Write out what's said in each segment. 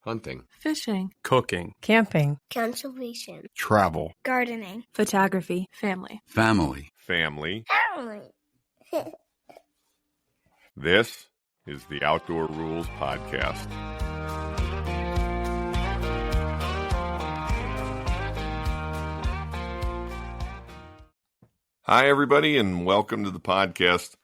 hunting, fishing, cooking, camping, conservation, travel, gardening, photography, family. family. Family. family. This is the Outdoor Rules Podcast. Hi, everybody, and welcome to the podcast.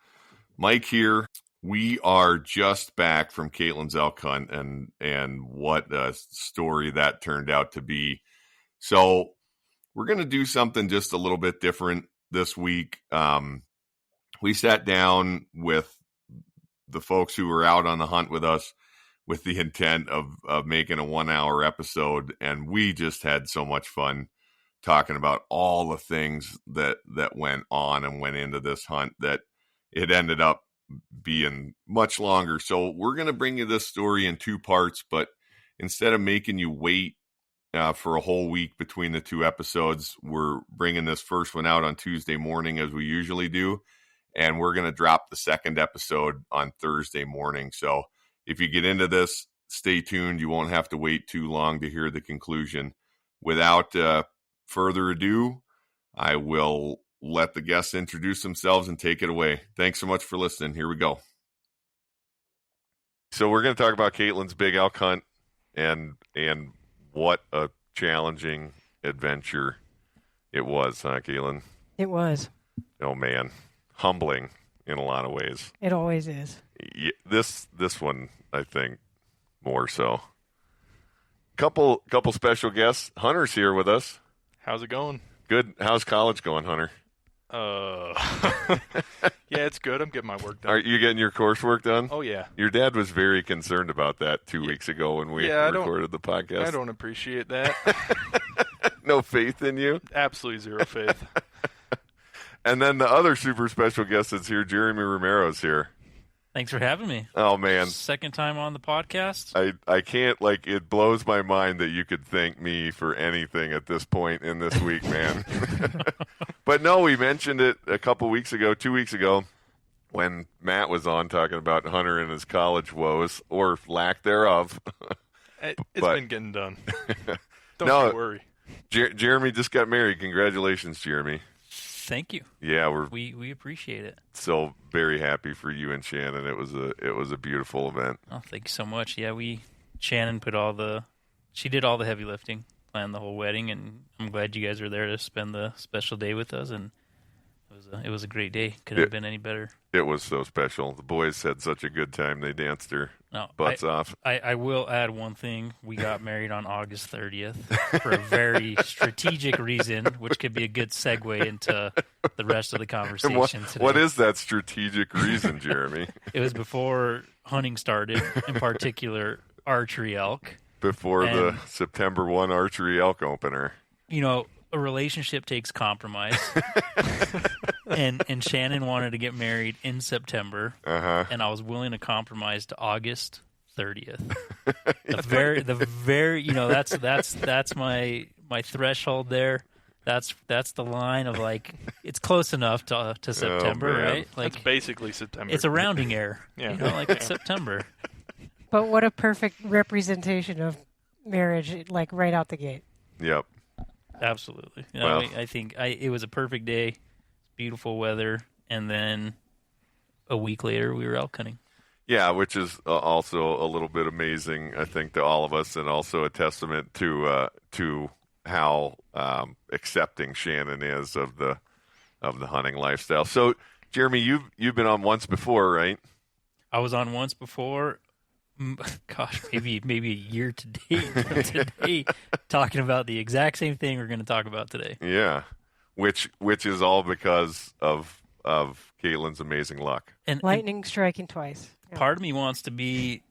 Mike here. We are just back from Caitlin's elk hunt, and what a story that turned out to be. So we're going to do something just a little bit different this week. We sat down with the folks who were out on the hunt with us with the intent of making a 1-hour episode, and we just had so much fun talking about all the things that went on and went into this hunt that it ended up being much longer. So we're going to bring you this story in two parts, but instead of making you wait for a whole week between the two episodes, we're bringing this first one out on Tuesday morning as we usually do, and we're going to drop the second episode on Thursday morning. So if you get into this, stay tuned. You won't have to wait too long to hear the conclusion. Without further ado, I will let the guests introduce themselves and take it away. Thanks so much for listening. Here we go. So we're going to talk about Caitlin's big elk hunt and what a challenging adventure it was, huh, Caitlin? It was. Oh, man. Humbling in a lot of ways. It always is. Yeah, this one, I think, more so. Couple special guests. Hunter's here with us. How's it going? Good. How's college going, Hunter? Yeah, it's good. I'm getting my work done. Are you getting your coursework done? Oh, yeah. Your dad was very concerned about that 2 weeks ago when we recorded the podcast. I don't appreciate that. No faith in you? Absolutely zero faith. And then the other super special guest that's here, Jeremy Romero's here. Thanks for having me. Oh, man. Second time on the podcast. I can't, it blows my mind that you could thank me for anything at this point in this week, man. But no, we mentioned it a couple weeks ago, 2 weeks ago, when Matt was on talking about Hunter and his college woes, or lack thereof. It's been getting done. Don't you worry. Jeremy just got married. Congratulations, Jeremy. Thank you. Yeah, we appreciate it. So very happy for you and Shannon. It was a beautiful event. Oh, thank you so much. Yeah, Shannon she did all the heavy lifting, planned the whole wedding, and I'm glad you guys were there to spend the special day with us. And it was a great day. Couldn't have been any better. It was so special. The boys had such a good time. They danced their butts off. I will add one thing. We got married on August 30th for a very strategic reason, which could be a good segue into the rest of the conversation today. What is that strategic reason, Jeremy? It was before hunting started, in particular archery elk. Before the September 1 archery elk opener. You know, a relationship takes compromise. and Shannon wanted to get married in September, and I was willing to compromise to August 30th. That's my threshold there. That's the line of it's close enough to September, right? It's basically September. It's a rounding error. Yeah, it's September. But what a perfect representation of marriage, right out the gate. Yep. Absolutely. Well, I think it was a perfect day, beautiful weather, and then a week later we were elk hunting. Yeah, which is also a little bit amazing, I think, to all of us, and also a testament to how accepting Shannon is of the hunting lifestyle. So, Jeremy, you've been on once before, right? I was on once before. Gosh, maybe a year today, talking about the exact same thing we're going to talk about today. Yeah, which is all because of Caitlin's amazing luck. And lightning striking twice. Yeah. Part of me wants to be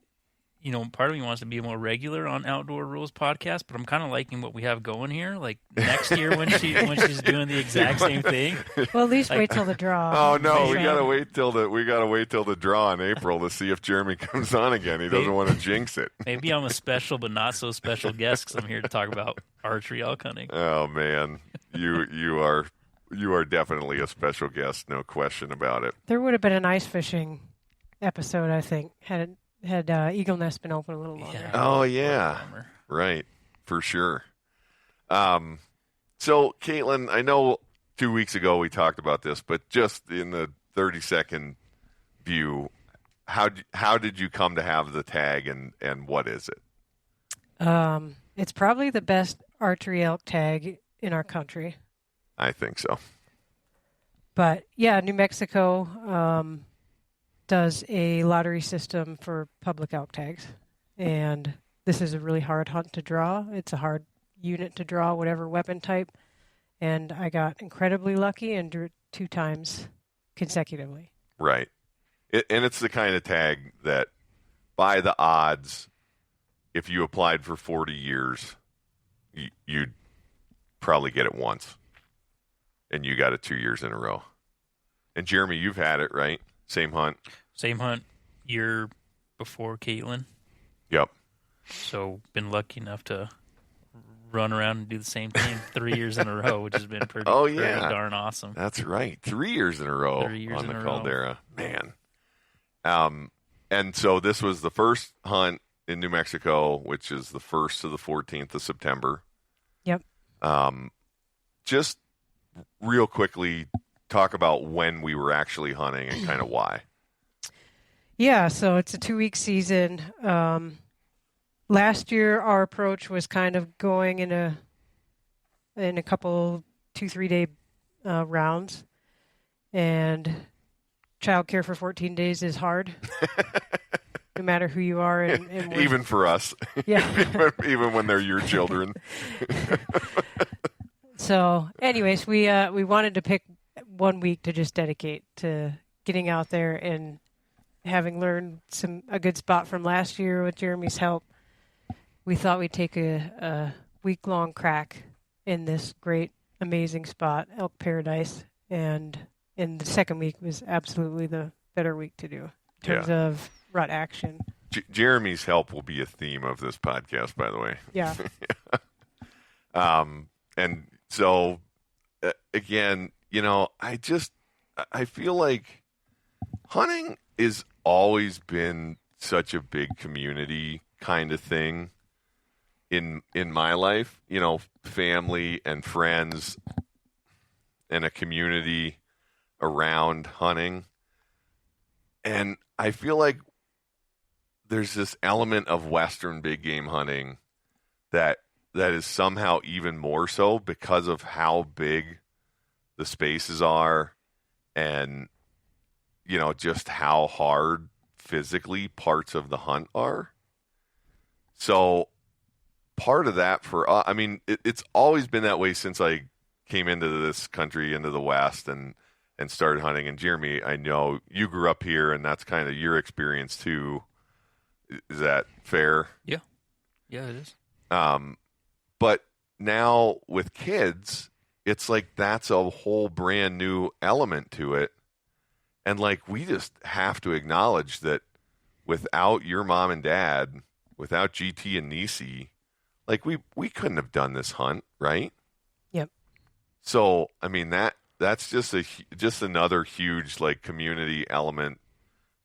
more regular on Outdoor Rules podcast, but I'm kind of liking what we have going here. Like next year when she's doing the exact same thing. Well, at least wait till the draw. Oh no, we gotta wait till the draw in April to see if Jeremy comes on again. He doesn't want to jinx it. Maybe I'm a special but not so special guest because I'm here to talk about archery elk hunting. Oh man, you are definitely a special guest, no question about it. There would have been an ice fishing episode, I think, had it had Eagle Nest been open a little longer. Oh, yeah. Right. For sure. So, Caitlin, I know 2 weeks ago we talked about this, but just in the 30-second view, how did you come to have the tag, and what is it? It's probably the best archery elk tag in our country. I think so. But yeah, New Mexico does a lottery system for public elk tags, and this is a really hard hunt to draw. It's a hard unit to draw, whatever weapon type, and I got incredibly lucky and drew it 2 times consecutively. Right. And it's the kind of tag that, by the odds, if you applied for 40 years, you'd probably get it once. And you got it 2 years in a row. And Jeremy, you've had it, right? Same hunt? Same hunt year before Caitlin. Yep. So been lucky enough to run around and do the same thing 3 years in a row, which has been pretty darn awesome. That's right. 3 years in a row 3 years on in the a Caldera. Man. And so this was the first hunt in New Mexico, which is the 1st to the 14th of September. Yep. Just real quickly, talk about when we were actually hunting and kind of why. Yeah, so it's a 2-week season. Last year, our approach was kind of going in a couple 2-3 day rounds, and childcare for 14 days is hard, no matter who you are. And even for us, yeah, even when they're your children. So, anyways, we wanted to pick 1 week to just dedicate to getting out there, and having learned a good spot from last year with Jeremy's help, we thought we'd take a week-long crack in this great, amazing spot, Elk Paradise. And in the second week was absolutely the better week to do in terms of rut action. Jeremy's help will be a theme of this podcast, by the way. Yeah. And so, again, I feel like hunting has always been such a big community kind of thing in my life, family and friends and a community around hunting. And I feel like there's this element of Western big game hunting that is somehow even more so because of how big the spaces are, and just how hard physically parts of the hunt are. So part of that for us, it's always been that way since I came into this country, into the West, and started hunting. And Jeremy, I know you grew up here, and that's kind of your experience too. Is that fair? Yeah. Yeah, it is. But now with kids, it's like that's a whole brand new element to it. And like, we just have to acknowledge that without your mom and dad, without GT and Nisi, like we couldn't have done this hunt, right? Yep. So, that's just another huge like community element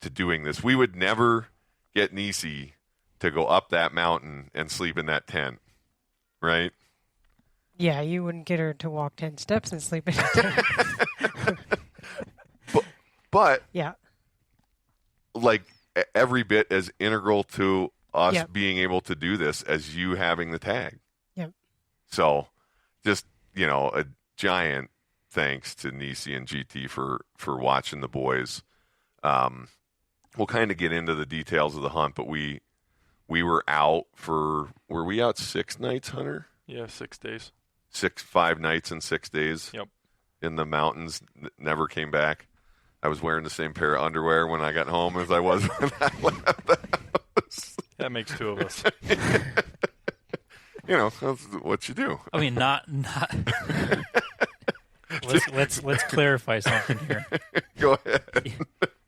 to doing this. We would never get Nisi to go up that mountain and sleep in that tent, right? Yeah, you wouldn't get her to walk 10 steps and sleep in a tent. But yeah, like every bit as integral to us Yep. being able to do this as you having the tag. Yep. So just, a giant thanks to Nisi and GT for watching the boys. We'll kind of get into the details of the hunt, but we were out were we out 6 nights, Hunter? Yeah, 6 days. 5 nights and 6 days. Yep. In the mountains, never came back. I was wearing the same pair of underwear when I got home as I was when I left the house. That makes 2 of us. That's what you do. Not. let's clarify something here. Go ahead.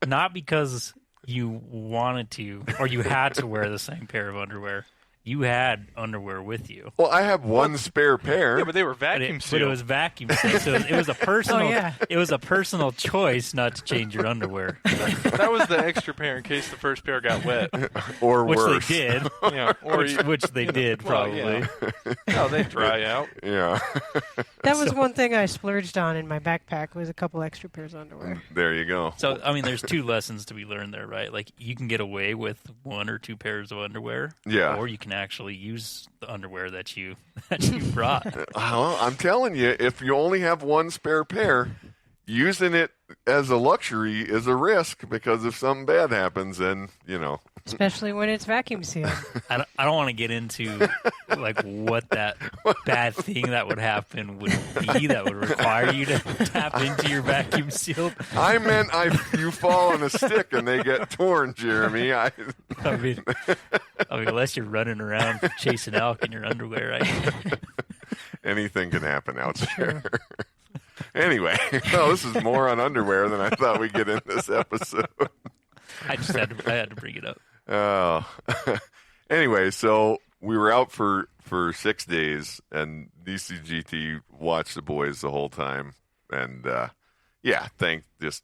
Not because you wanted to or you had to wear the same pair of underwear. you had underwear with you. Well, I have one spare pair. Yeah, but they were But vacuum it sealed. was vacuum sealed, so it was a personal. Oh, yeah. It was a personal choice not to change your underwear, That was the extra pair in case the first pair got wet. Or which worse. they did. Yeah, or Which they did Well, probably. yeah. No, they dry out. Yeah. That was one thing I splurged on in my backpack was a couple extra pairs of underwear. There you go. So I mean, there's two lessons to be learned there, right? Like you can get away with one or two pairs of underwear, Yeah. or you can actually use the underwear that you brought. Well, I'm telling you, if you only have one spare pair, using it as a luxury is a risk because if something bad happens, then, Especially when it's vacuum sealed. I don't want to get into like what that bad thing that would happen would be that would require you to tap into your vacuum sealed. I meant you fall on a stick and they get torn, Jeremy. I mean, unless you're running around chasing elk in your underwear, Anything can happen out there. Anyway, this is more on underwear than I thought we'd get in this episode. I had to bring it up. Oh. Anyway, so we were out for 6 days, and DCGT watched the boys the whole time. And, just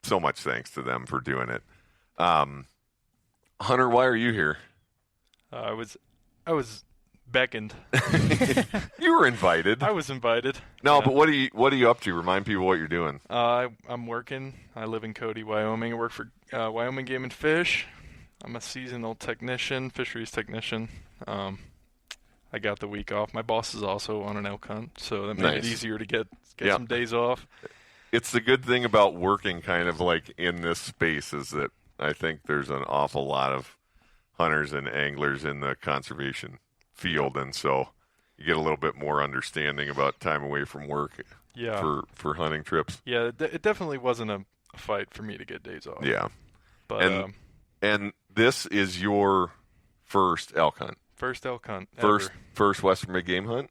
so much thanks to them for doing it. Hunter, why are you here? I was beckoned. You were invited. I was invited. No, Yeah. but what are you up to? Remind people what you're doing. I'm working. I live in Cody, Wyoming. I work for Wyoming Game and Fish. I'm a seasonal technician, fisheries technician. I got the week off. My boss is also on an elk hunt, so that made it Nice. easier to get Yeah. some days off. It's the good thing about working kind of like in this space is that I think there's an awful lot of hunters and anglers in the conservation field, and so you get a little bit more understanding about time away from work Yeah. for hunting trips. Yeah, it definitely wasn't a fight for me to get days off. Yeah. But And this is your first elk hunt. first elk hunt First ever. first Western big game hunt?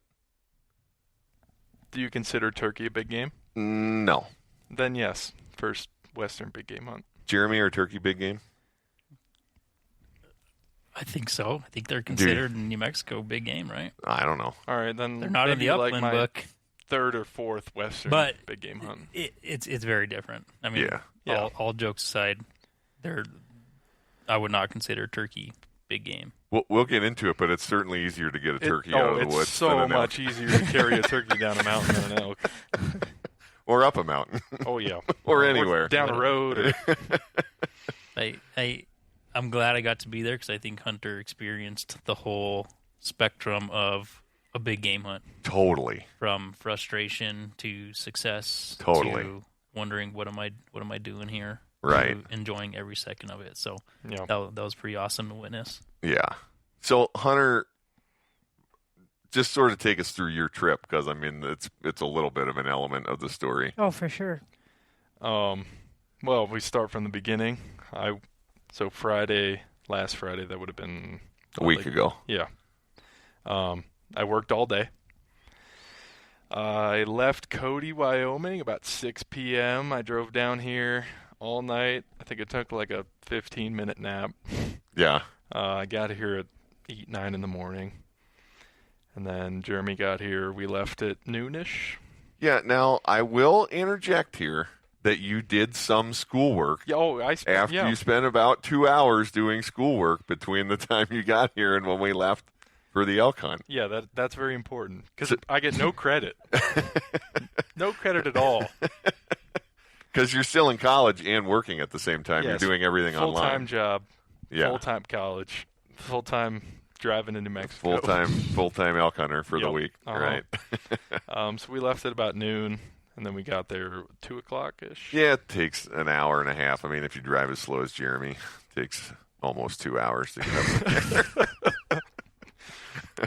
Do you consider turkey a big game? No. Then yes, first Western big game hunt. Jeremy, or turkey big game? I think so. I think they're considered in New Mexico big game, right? I don't know. All right, then They're not in maybe the like upland my book, third or fourth Western but big game hunt. it's very different. I mean, Yeah. all jokes aside, I would not consider turkey big game. We'll get into it, but it's certainly easier to get a turkey out of the it's woods so than an elk. much easier to carry a turkey down a mountain than an elk. Or up a mountain. Oh yeah, Or anywhere. down a road. I'm glad I got to be there because I think Hunter experienced the whole spectrum of a big game hunt, Totally. from frustration to success, Totally. to wondering what am I doing here, Right. to enjoying every second of it. So Yeah. that was pretty awesome to witness. Yeah. So Hunter, just sort of take us through your trip because I mean it's a little bit of an element of the story. Oh, for sure. Well, we start from the beginning. So last Friday, that would have been A week ago. Yeah. I worked all day. I left Cody, Wyoming about 6 p.m. I drove down here all night. I think it took like a 15-minute nap. Yeah. I got here at 8, 9 in the morning. And then Jeremy got here. We left at noonish. Yeah. Now I will interject here that you did some schoolwork Yeah, after you spent about 2 hours doing schoolwork between the time you got here and when we left for the elk hunt. Yeah, that's very important because I get no credit. No credit at all. Because you're still in college and working at the same time. Yes. You're doing everything Full-time online. job, Yeah. full-time college, full-time driving into Mexico. Full-time elk hunter for the Yep. week. Uh-huh. Right. So we left at about noon, and then we got there 2 o'clock-ish. Yeah, it takes an hour and a half. I mean, if you drive as slow as Jeremy, it takes almost 2 hours to get up there.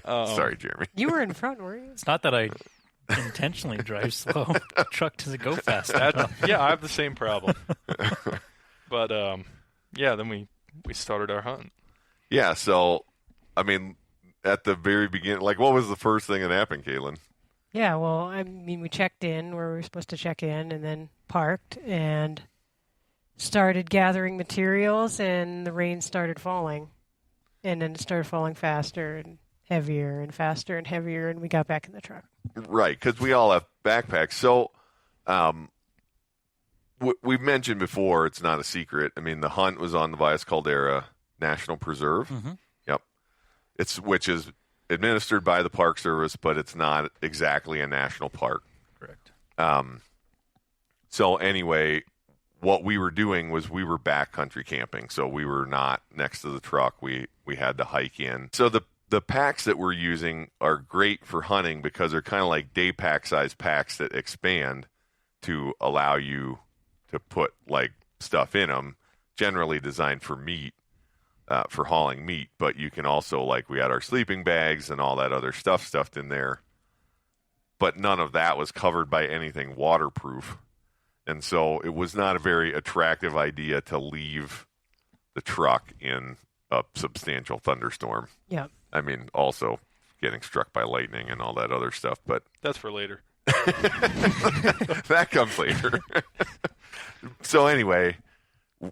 Sorry, Jeremy. You were in front, were you? It's not that I intentionally drive slow. The truck doesn't go fast enough. Yeah, I have the same problem. But then we started our hunt. Yeah, so, I mean, at the very beginning, like, what was the first thing that happened, Caitlin? Yeah, well, I mean, we checked in where we were supposed to check in and then parked and started gathering materials, and the rain started falling. and then it started falling faster and heavier and faster and heavier, and we got back in the truck. Right, because we all have backpacks. So we've mentioned before, it's not a secret. I mean, the hunt was on the Valles Caldera National Preserve. Mm-hmm. Yep. Which is administered by the Park Service, but it's not exactly a national park. Correct. So anyway, what we were doing was we were backcountry camping. So we were not next to the truck. We had to hike in. So the packs that we're using are great for hunting because they're kind of like day pack size packs that expand to allow you to put like stuff in them, generally designed for meat, for hauling meat. But you can also, like, we had our sleeping bags and all that other stuff stuffed in there. But none of that was covered by anything waterproof. And so it was not a very attractive idea to leave the truck in a substantial thunderstorm. Yeah. I mean, also getting struck by lightning and all that other stuff, but That's for later. that comes later. So anyway,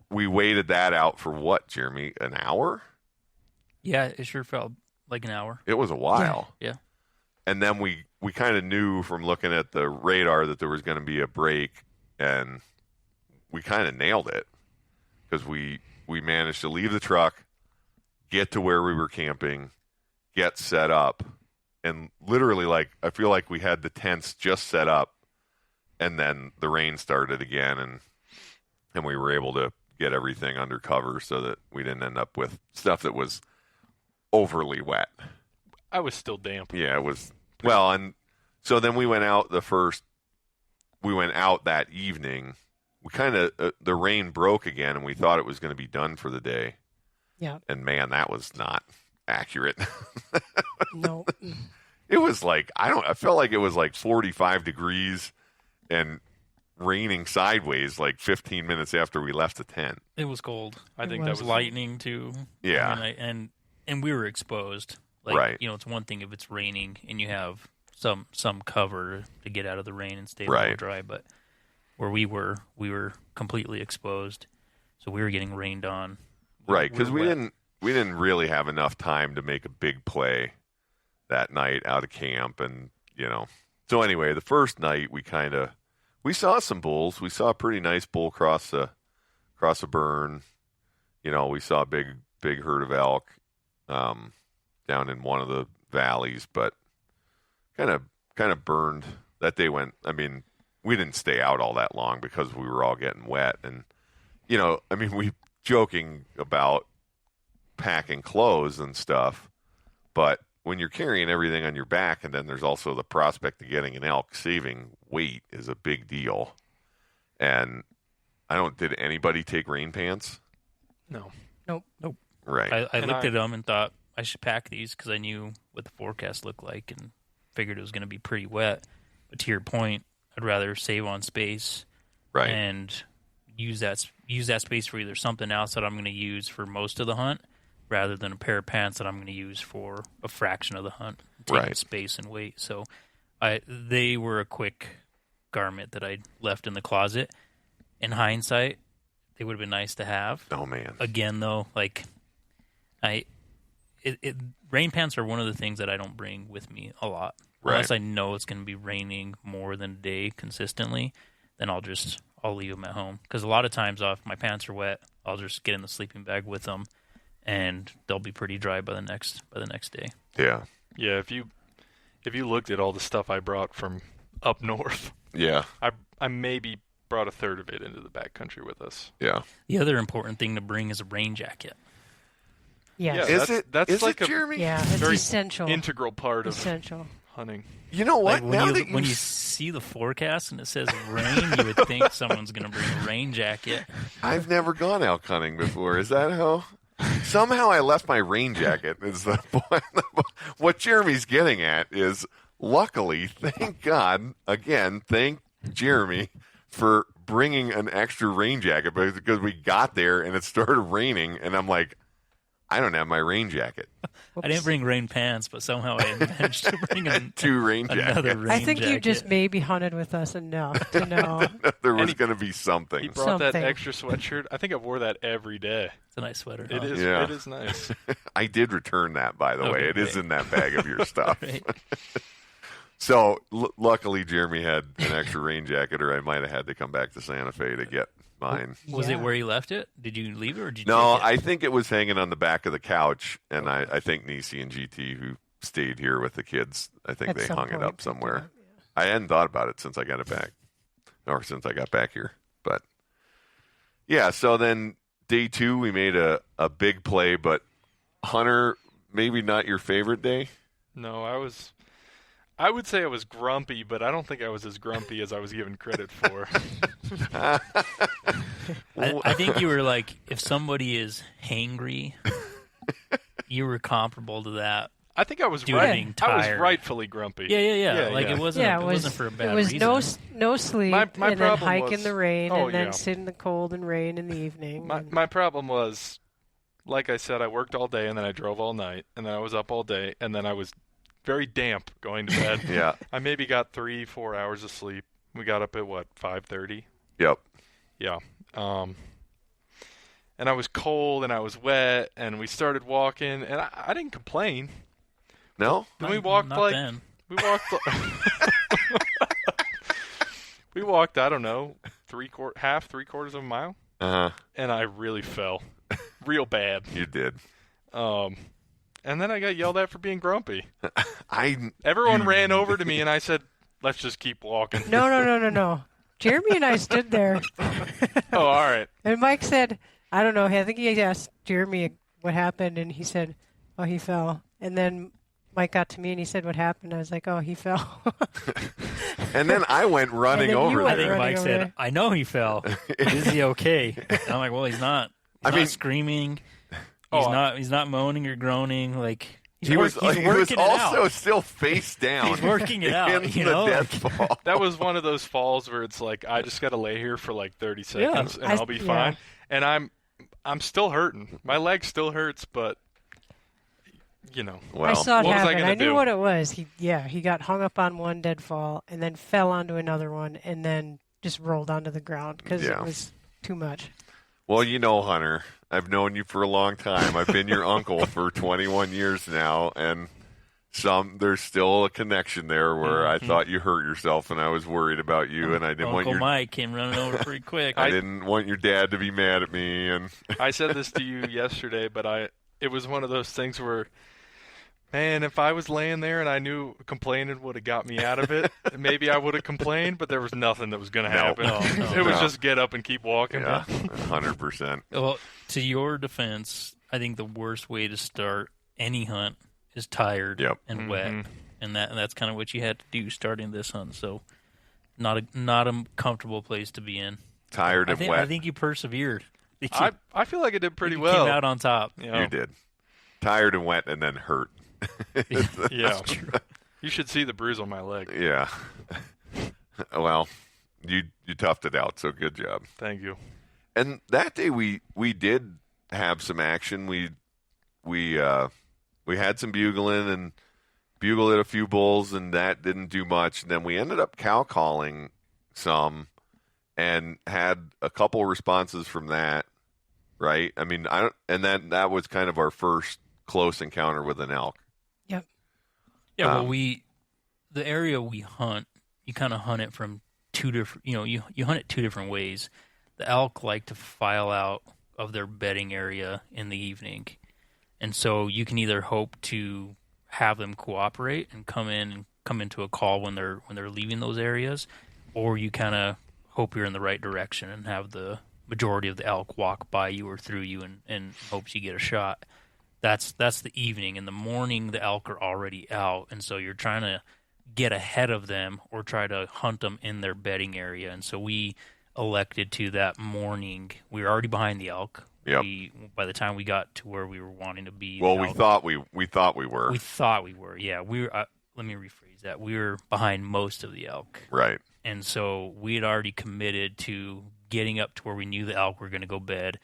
we waited that out for what, Jeremy? An hour? Yeah, it sure felt like an hour. It was a while. Yeah. And then we kind of knew from looking at the radar that there was going to be a break, and we kind of nailed it because we managed to leave the truck, get to where we were camping, get set up, and literally, like, I feel like we had the tents just set up, and then the rain started again, and we were able to get everything under cover so that we didn't end up with stuff that was overly wet. I was still damp. Yeah, it was. Well, and so then we went out that evening. We kind of, the rain broke again, and we thought it was going to be done for the day. Yeah. And man, that was not accurate. No. It was like, I felt like it was like 45 degrees and raining sideways like 15 minutes after we left the tent. It was cold. I think It that was. was Lightning too. Yeah. And we were exposed. Like, Right. You know, it's one thing if it's raining and you have some cover to get out of the rain and stay Right. a little dry, but where we were completely exposed, so we were getting rained on. Right, because we wet. didn't really have enough time to make a big play that night out of camp, and So anyway, the first night we saw some bulls. We saw a pretty nice bull cross a burn. We saw a big herd of elk down in one of the valleys, but kind of burned that day. We didn't stay out all that long because we were all getting wet, and we joking about packing clothes and stuff, but when you're carrying everything on your back, and then there's also the prospect of getting an elk, saving weight is a big deal. And did anybody take rain pants? No. Nope. Right. I looked at them and thought I should pack these because I knew what the forecast looked like and figured it was going to be pretty wet. But to your point, I'd rather save on space, Right. and use that space for either something else that I'm going to use for most of the hunt, rather than a pair of pants that I'm going to use for a fraction of the hunt, taking Right. space and weight. So they were a quick garment that I left in the closet. In hindsight, they would have been nice to have. Oh man. Again, though, like rain pants are one of the things that I don't bring with me a lot. Right. Unless I know it's going to be raining more than a day consistently, then I'll leave them at home. Because a lot of times, if my pants are wet, I'll just get in the sleeping bag with them, and they'll be pretty dry by the next day. Yeah. Yeah, if you looked at all the stuff I brought from up north, Yeah. I maybe brought a third of it into the backcountry with us. Yeah. The other important thing to bring is a rain jacket. Yes. Yeah. Is That's it like a Jeremy? Yeah, it's very essential. Integral part of Essential. hunting. You know what? Like when you see the forecast and it says rain, you would think someone's going to bring a rain jacket. I've never gone elk hunting before. Is that how? Somehow I left my rain jacket. Is the point? What Jeremy's getting at is, luckily, thank God, again, thank Jeremy for bringing an extra rain jacket, because we got there and it started raining, and I'm like, I don't have my rain jacket. I didn't bring rain pants, but somehow I managed to bring 2 rain jackets. another rain I think jacket. you just maybe hunted with us enough to know. There was going to be something. He brought that Something. extra sweatshirt. I think I wore that every day. It's a nice sweater. It huh? is. Yeah. It is nice. I did return that, by the Okay, way. It is great. in that bag of your stuff. Right. So luckily, Jeremy had an extra rain jacket, or I might have had to come back to Santa Fe to get mine. Was Yeah. it where you left it? Did you leave it or did you No, take it? I think it was hanging on the back of the couch, and I think Nisi and GT, who stayed here with the kids, I think At they some hung it point up picked somewhere. up, I hadn't thought about it since I got it back, or since I got back here. But yeah, so then day 2, we made a big play, but Hunter, maybe not your favorite day. No, I would say I was grumpy, but I don't think I was as grumpy as I was given credit for. I think you were like, if somebody is hangry, you were comparable to that. I think I was Dude, right. being I was tired. rightfully grumpy. Yeah. Like yeah. it wasn't. Yeah, it wasn't for a bad it was reason. no sleep, My and then problem hike was- in the rain, Oh, and then yeah. sit in the cold and rain in the evening. My problem was, like I said, I worked all day and then I drove all night and then I was up all day and then I was very damp going to bed. Yeah. I maybe got 3-4 hours of sleep. We got up at 5:30. Yep. Yeah. And I was cold and I was wet and we started walking and I didn't complain. No. Then we walked Not then. we walked we walked, I don't know, 3/4 of a mile, and I really fell real bad. You did. And then I got yelled at for being grumpy. I Everyone ran over to me and I said, "Let's just keep walking." No. Jeremy and I stood there, Oh, all right. and Mike said, I don't know, I think he asked Jeremy what happened, and he said, oh, he fell. And then Mike got to me and he said, what happened? I was like, oh, he fell. and then I went running And then you over I went think there. running Mike over said, there. "I know he fell. Is he okay?" And I'm like, "Well, he's not. He's I mean- not screaming. Oh, He's not moaning or groaning. Like he's He was working it also out. still face down. He's working it out, in you the know? death fall. That was one of those falls where it's like I just got to lay here for like 30 seconds and I'll be yeah. fine. And I'm still hurting. My leg still hurts, but you know. I Well, saw it what was I happen. gonna I knew do? what it was. He got hung up on one dead fall and then fell onto another one and then just rolled onto the ground because Yeah. it was too much. well, you know, Hunter, I've known you for a long time. I've been your uncle for 21 years now, and there's still a connection there where I thought you hurt yourself, and I was worried about you, and I didn't want Uncle your Mike came running over pretty quick. I didn't want your dad to be mad at me, and I said this to you yesterday, but it was one of those things where, man, if I was laying there and I knew complaining would have got me out of it, maybe I would have complained, but there was nothing that was going to No. happen. No. It was No. just get up and keep walking. yeah, 100%. Well, to your defense, I think the worst way to start any hunt is tired Yep. and wet, Mhm. and that's kind of what you had to do starting this hunt. So, not a comfortable place to be in. Tired and I wet. think you persevered. I I feel like I did pretty you well. Came out on top. You know? You did. Tired and wet, and then hurt. Yeah. You should see the bruise on my leg. Yeah. Well, you toughed it out, so good job. Thank you. And that day we did have some action. We had some bugling and bugled at a few bulls, and that didn't do much. And then we ended up cow calling some, and had a couple responses from that. Right? I mean, and that was kind of our first close encounter with an elk. Yep. Yeah, well, the area we hunt, you kind of hunt it from two different, you hunt it two different ways. The elk like to file out of their bedding area in the evening. And so you can either hope to have them cooperate and come into a call when they're leaving those areas, or you kind of hope you're in the right direction and have the majority of the elk walk by you or through you and hopes you get a shot. That's the evening. In the morning, the elk are already out, and so you're trying to get ahead of them or try to hunt them in their bedding area. And so we elected to that morning. We were already behind the elk. Yep. By the time we got to where we were wanting to be, Well, the we elk- thought we were. we thought we were. Yeah, we were. Let me rephrase that. We were behind most of the elk, Right. and so we had already committed to getting up to where we knew the elk were going to go bed.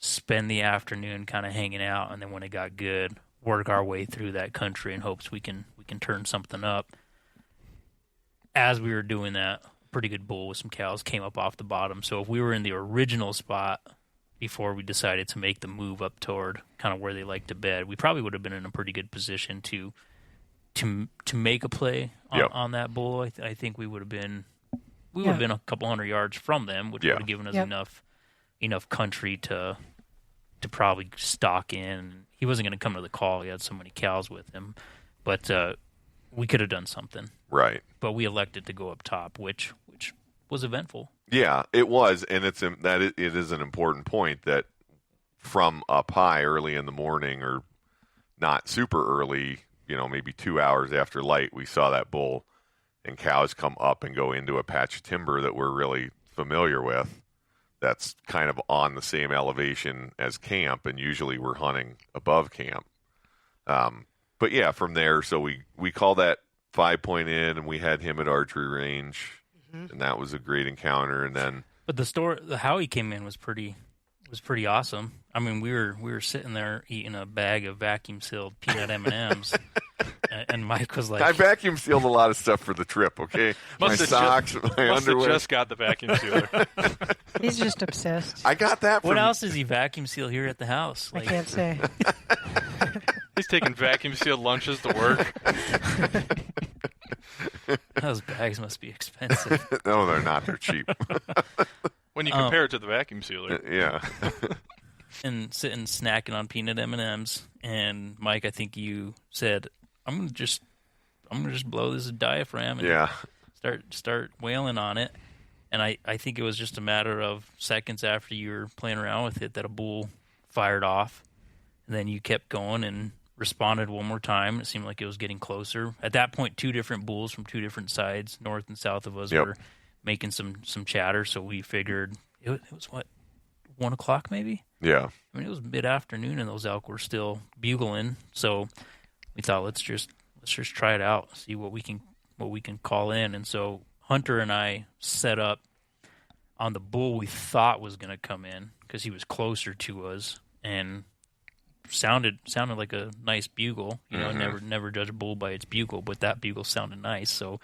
spend the afternoon kind of hanging out, and then when it got good, work our way through that country in hopes we can turn something up. As we were doing that, pretty good bull with some cows came up off the bottom. So if we were in the original spot before we decided to make the move up toward kind of where they like to bed, we probably would have been in a pretty good position to make a play on that bull. I think we would have been a couple hundred yards from them, which would have given us enough country to probably stalk in. He wasn't going to come to the call. He had so many cows with him, but we could have done something. Right. But we elected to go up top, which was eventful. Yeah, it was, and it is an important point that from up high early in the morning, or not super early, maybe 2 hours after light, we saw that bull and cows come up and go into a patch of timber that we're really familiar with. That's kind of on the same elevation as camp, and usually we're hunting above camp. But yeah, from there, so we call that 5-point in, and we had him at archery range, and that was a great encounter. And then, but how he came in was pretty awesome. I mean, we were sitting there eating a bag of vacuum sealed peanut M&Ms, and Mike was like, I vacuum sealed a lot of stuff for the trip. Okay, my socks, my underwear. Just got the vacuum sealer. He's just obsessed. I got that. What else does he vacuum seal here at the house? I can't say. He's taking vacuum sealed lunches to work. Those bags must be expensive. No, they're not. They're cheap. When you compare it to the vacuum sealer. Yeah. And sitting snacking on peanut M&Ms, and Mike, I think you said, I'm gonna just blow this diaphragm and start wailing on it. And I think it was just a matter of seconds after you were playing around with it that a bull fired off. And then you kept going and responded one more time. It seemed like it was getting closer. At that point, 2 different bulls from 2 different sides, north and south of us, were making some chatter. So we figured it was, 1 o'clock maybe? Yeah. I mean, it was mid-afternoon and those elk were still bugling. So we thought, let's just try it out, see what we can call in. And so Hunter and I set up on the bull we thought was going to come in because he was closer to us and sounded like a nice bugle. Never judge a bull by its bugle, but that bugle sounded nice. So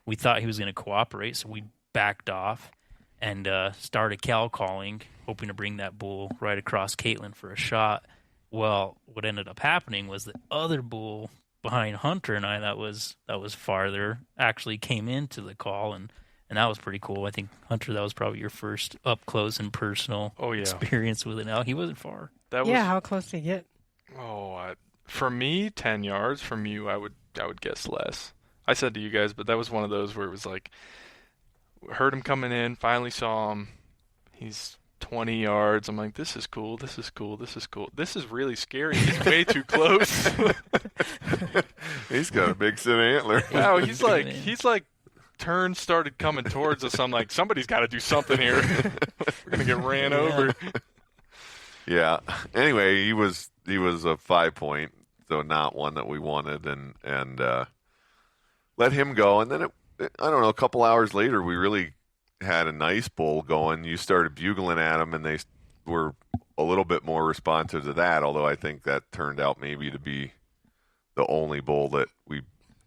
we thought he was going to cooperate. So we backed off and started cow calling, hoping to bring that bull right across Caitlin for a shot. Well, what ended up happening was the other bull behind Hunter and I that was farther actually came into the call, and that was pretty cool. I think, Hunter, that was probably your first up close and personal experience with an elk. He wasn't far. How close did he get? For me, 10 yards. From you, I would guess less. I said to you guys, but that was one of those where it was like, heard him coming in, finally saw him. He's 20 yards. I'm like, this is cool. This is cool. This is cool. This is really scary. He's way too close. He's got a big set of antler. Wow, he's like started coming towards us. I'm like, somebody's got to do something here. We're gonna get ran over. Yeah. Anyway, he was a 5-point, so not one that we wanted, and let him go. And then I don't know, a couple hours later, we really had a nice bull going. You started bugling at them, and they were a little bit more responsive to that. Although I think that turned out maybe to be the only bull that we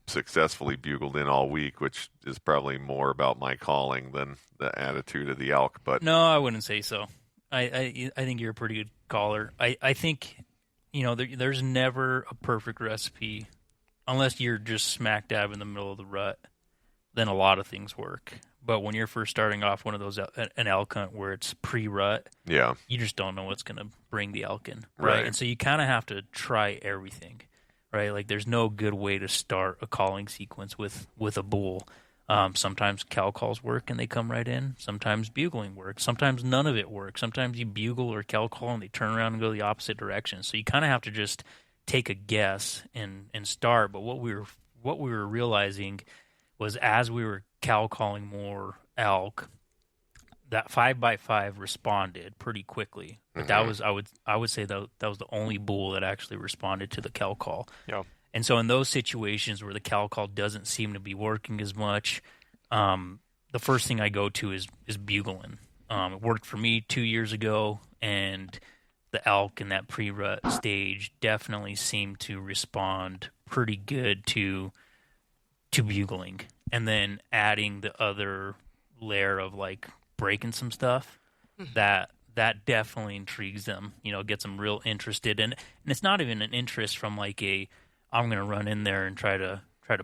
successfully bugled in all week, which is probably more about my calling than the attitude of the elk. But no, I wouldn't say so. I think you're a pretty good caller. I think, there's never a perfect recipe unless you're just smack dab in the middle of the rut. Then a lot of things work. But when you're first starting off one of those, an elk hunt where it's pre-rut, you just don't know what's going to bring the elk in, right? And so you kind of have to try everything, right? Like there's no good way to start a calling sequence with a bull. Sometimes cow calls work and they come right in. Sometimes bugling works. Sometimes none of it works. Sometimes you bugle or cow call and they turn around and go the opposite direction. So you kind of have to just take a guess and start. But what we were realizing was as we were cow calling more elk, that 5x5 responded pretty quickly. But that was I would say that was the only bull that actually responded to the cow call. Yeah. And so in those situations where the cow call doesn't seem to be working as much, the first thing I go to is bugling. It worked for me 2 years ago, and the elk in that pre-rut stage definitely seemed to respond pretty good to bugling, and then adding the other layer of like breaking some stuff that definitely intrigues them. Gets them real interested, and it's not even an interest from like I'm going to run in there and try to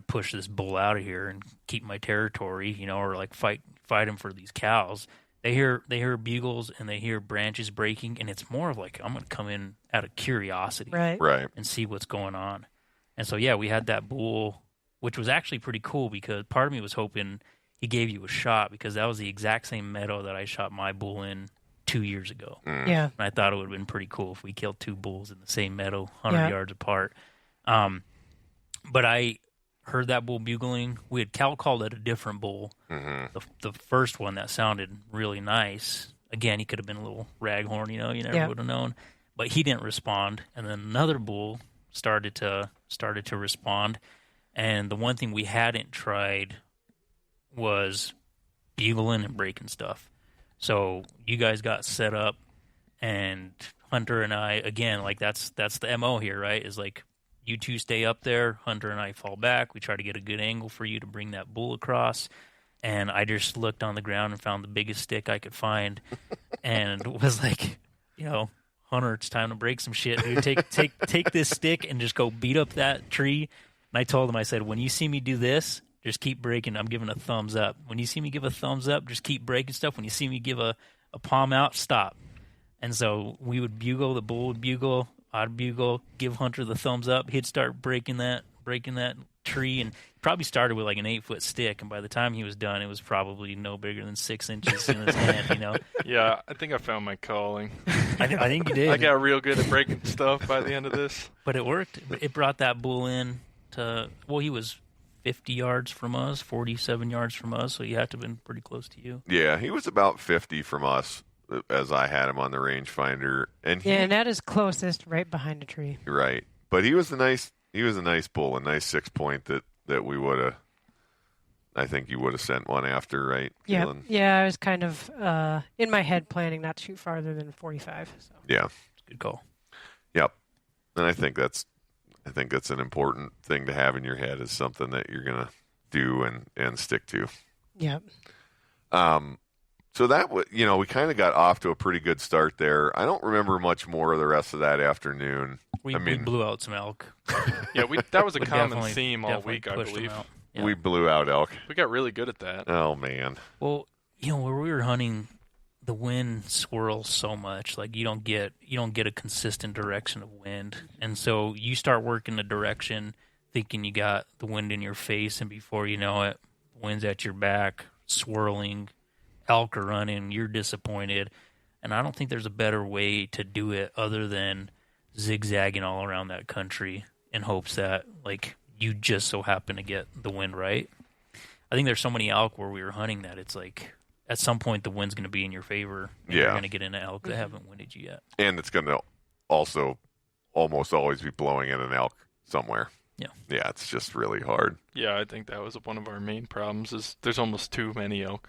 push this bull out of here and keep my territory, or like fight him for these cows. They hear bugles and they hear branches breaking, and it's more of like, I'm going to come in out of curiosity, Right. and see what's going on. And so yeah, we had that bull, which was actually pretty cool, because part of me was hoping he gave you a shot, because that was the exact same meadow that I shot my bull in 2 years ago. Yeah. And I thought it would have been pretty cool if we killed two bulls in the same meadow, 100 yards apart. But I heard that bull bugling. We had called it a different bull. The first one that sounded really nice. Again, he could have been a little raghorn, you never would have known. But he didn't respond. And then another bull started to respond. And the one thing we hadn't tried was bugling and breaking stuff. So you guys got set up, and Hunter and I, again, like that's the MO here, right? Is like, you two stay up there, Hunter and I fall back. We try to get a good angle for you to bring that bull across. And I just looked on the ground and found the biggest stick I could find, and was like, Hunter, it's time to break some shit, dude. Take this stick and just go beat up that tree. And I told him, I said, when you see me do this, just keep breaking. I'm giving a thumbs up. When you see me give a thumbs up, just keep breaking stuff. When you see me give a palm out, stop. And so we would bugle, the bull would bugle, I'd bugle, give Hunter the thumbs up. He'd start breaking that tree, and probably started with like an 8-foot stick, and by the time he was done, it was probably no bigger than 6 inches in his hand. Yeah, I think I found my calling. I think you did. I got real good at breaking stuff by the end of this. But it worked. It brought that bull in to, he was 50 yards from us, 47 yards from us, so he had to have been pretty close to you. Yeah, he was about 50 from us as I had him on the rangefinder, and and that is closest, right behind a tree. Right, but he was a nice bull, a nice 6-point that we would have. I think you would have sent one after, right? Yeah, Keelan? yeah. I was kind of in my head planning not to shoot farther than 45. So. Yeah, good call. Yep, and I think that's an important thing to have in your head, is something that you're gonna do and stick to. Yep. So that we kind of got off to a pretty good start there. I don't remember much more of the rest of that afternoon. We blew out some elk. Yeah, that was a common theme all week, I believe. Yeah. We blew out elk. We got really good at that. Oh man. Well, where we were hunting, the wind swirls so much. Like you don't get a consistent direction of wind, and so you start working the direction thinking you got the wind in your face, and before you know it, the wind's at your back, swirling. Elk are running, you're disappointed, and I don't think there's a better way to do it other than zigzagging all around that country in hopes that like you just so happen to get the wind right. I think there's so many elk where we were hunting that it's like at some point the wind's going to be in your favor, and you're going to get into elk that haven't winded you yet, and it's going to also almost always be blowing in an elk somewhere. Yeah, it's just really hard. Yeah, I think that was one of our main problems. Is there's almost too many elk.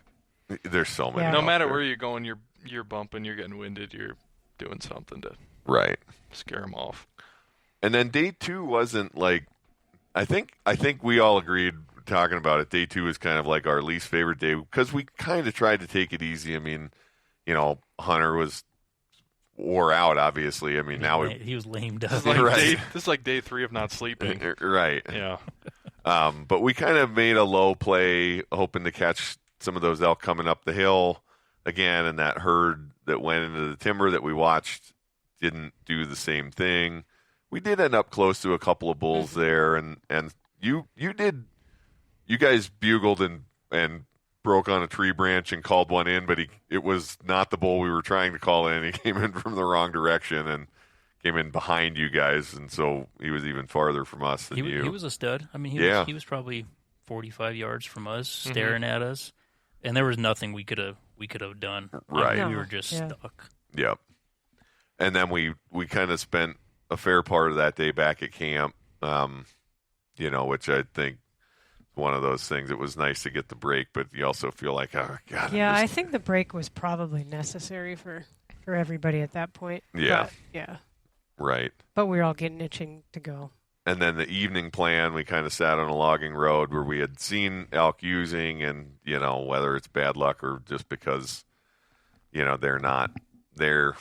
There's so many. No matter where you're going, you're bumping, you're getting winded, you're doing something to scare them off. And then day 2 wasn't like, I think we all agreed talking about it. Day 2 is kind of like our least favorite day because we kind of tried to take it easy. I mean, Hunter was wore out. Obviously, I mean he was lamed up. This is like day 3 of not sleeping. Right. Yeah. But we kind of made a low play, hoping to catch some of those elk coming up the hill again, and that herd that went into the timber that we watched didn't do the same thing. We did end up close to a couple of bulls there, and you guys bugled and broke on a tree branch and called one in, but it was not the bull we were trying to call in. He came in from the wrong direction and came in behind you guys, and so he was even farther from us than you. He was a stud. I mean, he was probably 45 yards from us, staring at us. And there was nothing we could have done. Right. We were just stuck. Yep. And then we kind of spent a fair part of that day back at camp, which I think one of those things. It was nice to get the break, but you also feel like, oh, God. Yeah, I think the break was probably necessary for for everybody at that point. Yeah. But, yeah. Right. But we were all getting itching to go. And then the evening plan, we kind of sat on a logging road where we had seen elk using, and, whether it's bad luck or just because, they're not there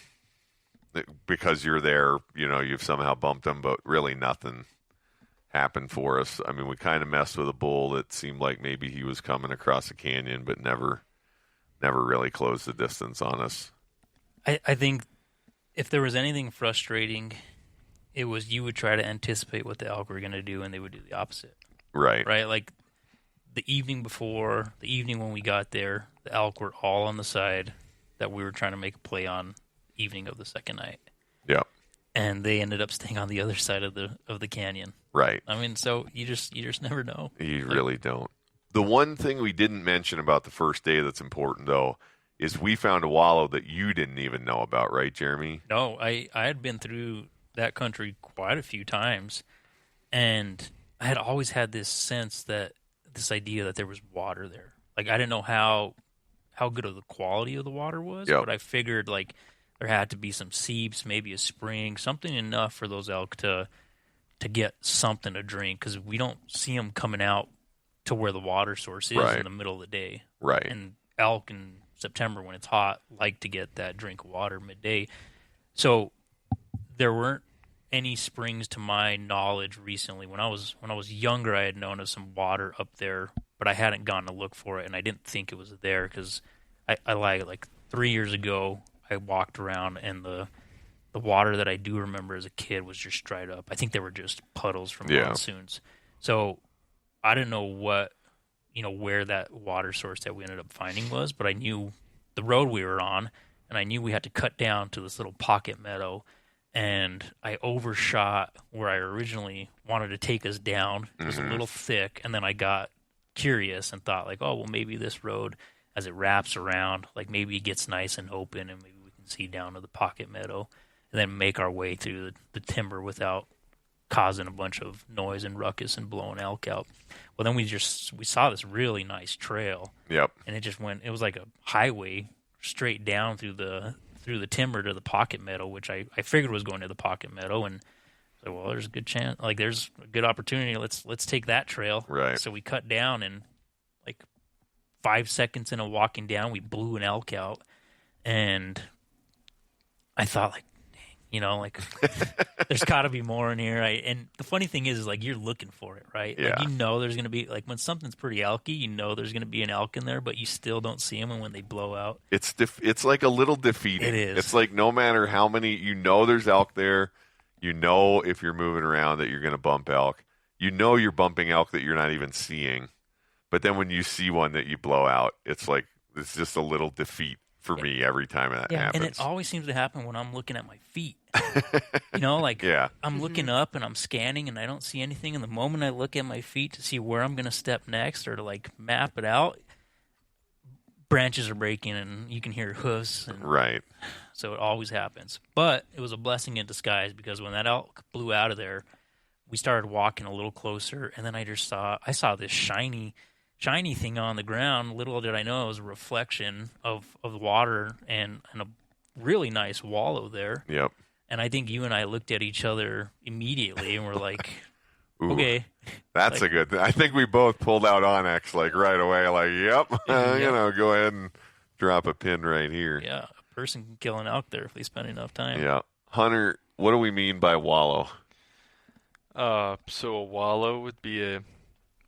because you're there, you've somehow bumped them, but really nothing happened for us. I mean, we kind of messed with a bull that seemed like maybe he was coming across a canyon, but never really closed the distance on us. I think if there was anything frustrating, it was you would try to anticipate what the elk were going to do, and they would do the opposite. Right. Right? Like the evening before, the evening when we got there, the elk were all on the side that we were trying to make a play on evening of the second night. Yep. And they ended up staying on the other side of the canyon. Right. I mean, so you just never know. You really don't. The one thing we didn't mention about the first day that's important, though, is we found a wallow that you didn't even know about, right, Jeremy? No, I had been through that country quite a few times, and I had always had this idea that there was water there. Like, I didn't know how good of the quality of the water was, Yep. but I figured, like, there had to be some seeps, maybe a spring, something enough for those elk to get something to drink, because we don't see them coming out to where the water source is Right. in the middle of the day. Right. And elk in September when it's hot like to get that drink of water midday. So there weren't any springs to my knowledge recently. When I was younger, I had known of some water up there, but I hadn't gone to look for it, and I didn't think it was there because I lied. Like 3 years ago, I walked around, and the water that I do remember as a kid was just dried up. I think they were just puddles from monsoons. So I didn't know where that water source that we ended up finding was, but I knew the road we were on, and I knew we had to cut down to this little pocket meadow, and I overshot where I originally wanted to take us down. It was a little thick, and then I got curious and thought, like, oh, well, maybe this road, as it wraps around, like maybe it gets nice and open, and maybe we can see down to the pocket meadow, and then make our way through the timber without causing a bunch of noise and ruckus and blowing elk out. Well, then we saw this really nice trail. Yep. And it was like a highway straight down through the timber to the pocket meadow, which I figured was going to the pocket meadow. And so, well, there's a good chance, like there's a good opportunity. Let's take that trail. Right. So we cut down, and like 5 seconds into walking down, we blew an elk out. And I thought, like, like there's got to be more in here. And the funny thing is like you're looking for it, right? Yeah. Like, there's going to be, like, when something's pretty elky, there's going to be an elk in there, but you still don't see them. And when they blow out, It's like a little defeating. It is. It's like no matter how many, there's elk there. If you're moving around that you're going to bump elk. You're bumping elk that you're not even seeing. But then when you see one that you blow out, it's like it's just a little defeat for me every time that happens. And it always seems to happen when I'm looking at my feet. Yeah. I'm looking up and I'm scanning and I don't see anything. And the moment I look at my feet to see where I'm going to step next or to like map it out, branches are breaking and you can hear hoofs. And Right. So it always happens. But it was a blessing in disguise because when that elk blew out of there, we started walking a little closer, and then I saw this shiny thing on the ground. Little did I know it was a reflection of water and a really nice wallow there. Yep. And I think you and I looked at each other immediately and were like, Ooh, okay. That's a good thing. I think we both pulled out Onyx like right away, like, yep, go ahead and drop a pin right here. Yeah, a person can kill an elk there if they spend enough time. Yeah. Hunter, what do we mean by wallow? So a wallow would be a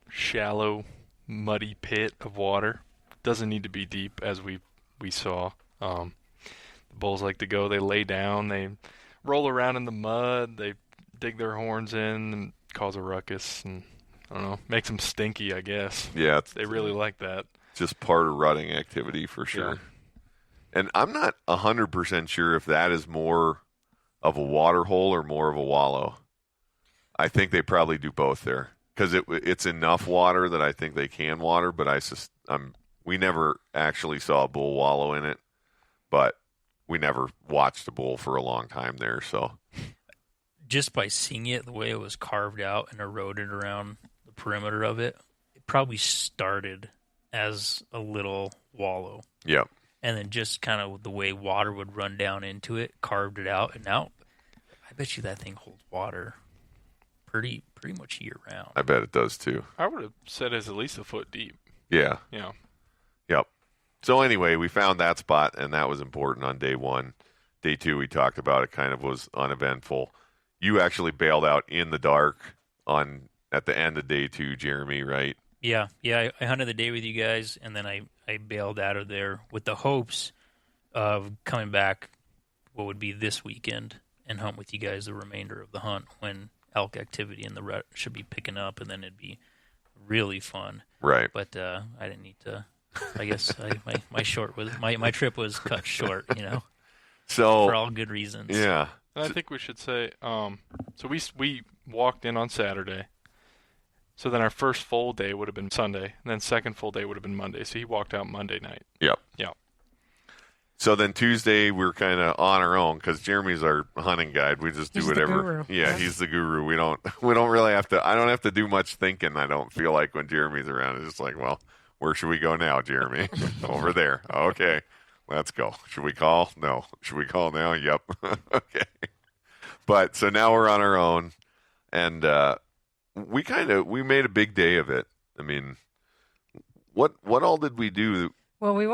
shallow, muddy pit of water. Doesn't need to be deep, as we saw. The bulls like to go. They lay down. They roll around in the mud. They dig their horns in and cause a ruckus. And I don't know, makes them stinky, I guess. Yeah, They really like that. just part of rutting activity for sure. Yeah. And I'm not 100% sure if that is more of a water hole or more of a wallow. I think they probably do both there because it's enough water that I think they can water. But we never actually saw a bull wallow in it, but we never watched a bull for a long time there. So Just by seeing it, the way it was carved out and eroded around the perimeter of it, it probably started as a little wallow. yep, and then just kind of the way water would run down into it, carved it out, and now I bet you that thing holds water pretty much year round. I bet it does too. I would have said it's at least a foot deep. Yeah. Yeah. Yep. So anyway, we found that spot, and that was important on day 1. Day 2, we talked about it, kind of was uneventful. You actually bailed out in the dark at the end of day 2, Jeremy, right? Yeah. I hunted the day with you guys, and then I bailed out of there with the hopes of coming back what would be this weekend and hunt with you guys the remainder of the hunt when elk activity in the rut should be picking up, and then it'd be really fun. Right. But I didn't need to. I guess my trip was cut short, So for all good reasons. Yeah. And I think we should say, so we walked in on Saturday. So then our first full day would have been Sunday, and then second full day would have been Monday. So he walked out Monday night. Yep. Yeah. So then Tuesday we're kind of on our own because Jeremy's our hunting guide. We just do He's the whatever. guru. Yeah, he's the guru. We don't really have to. I don't have to do much thinking. I don't feel like when Jeremy's around. It's just like, well, where should we go now, Jeremy? Over there. Okay, let's go. Should we call? No. Should we call now? Yep. Okay. But so now we're on our own, and we made a big day of it. I mean, what all did we do? Well, we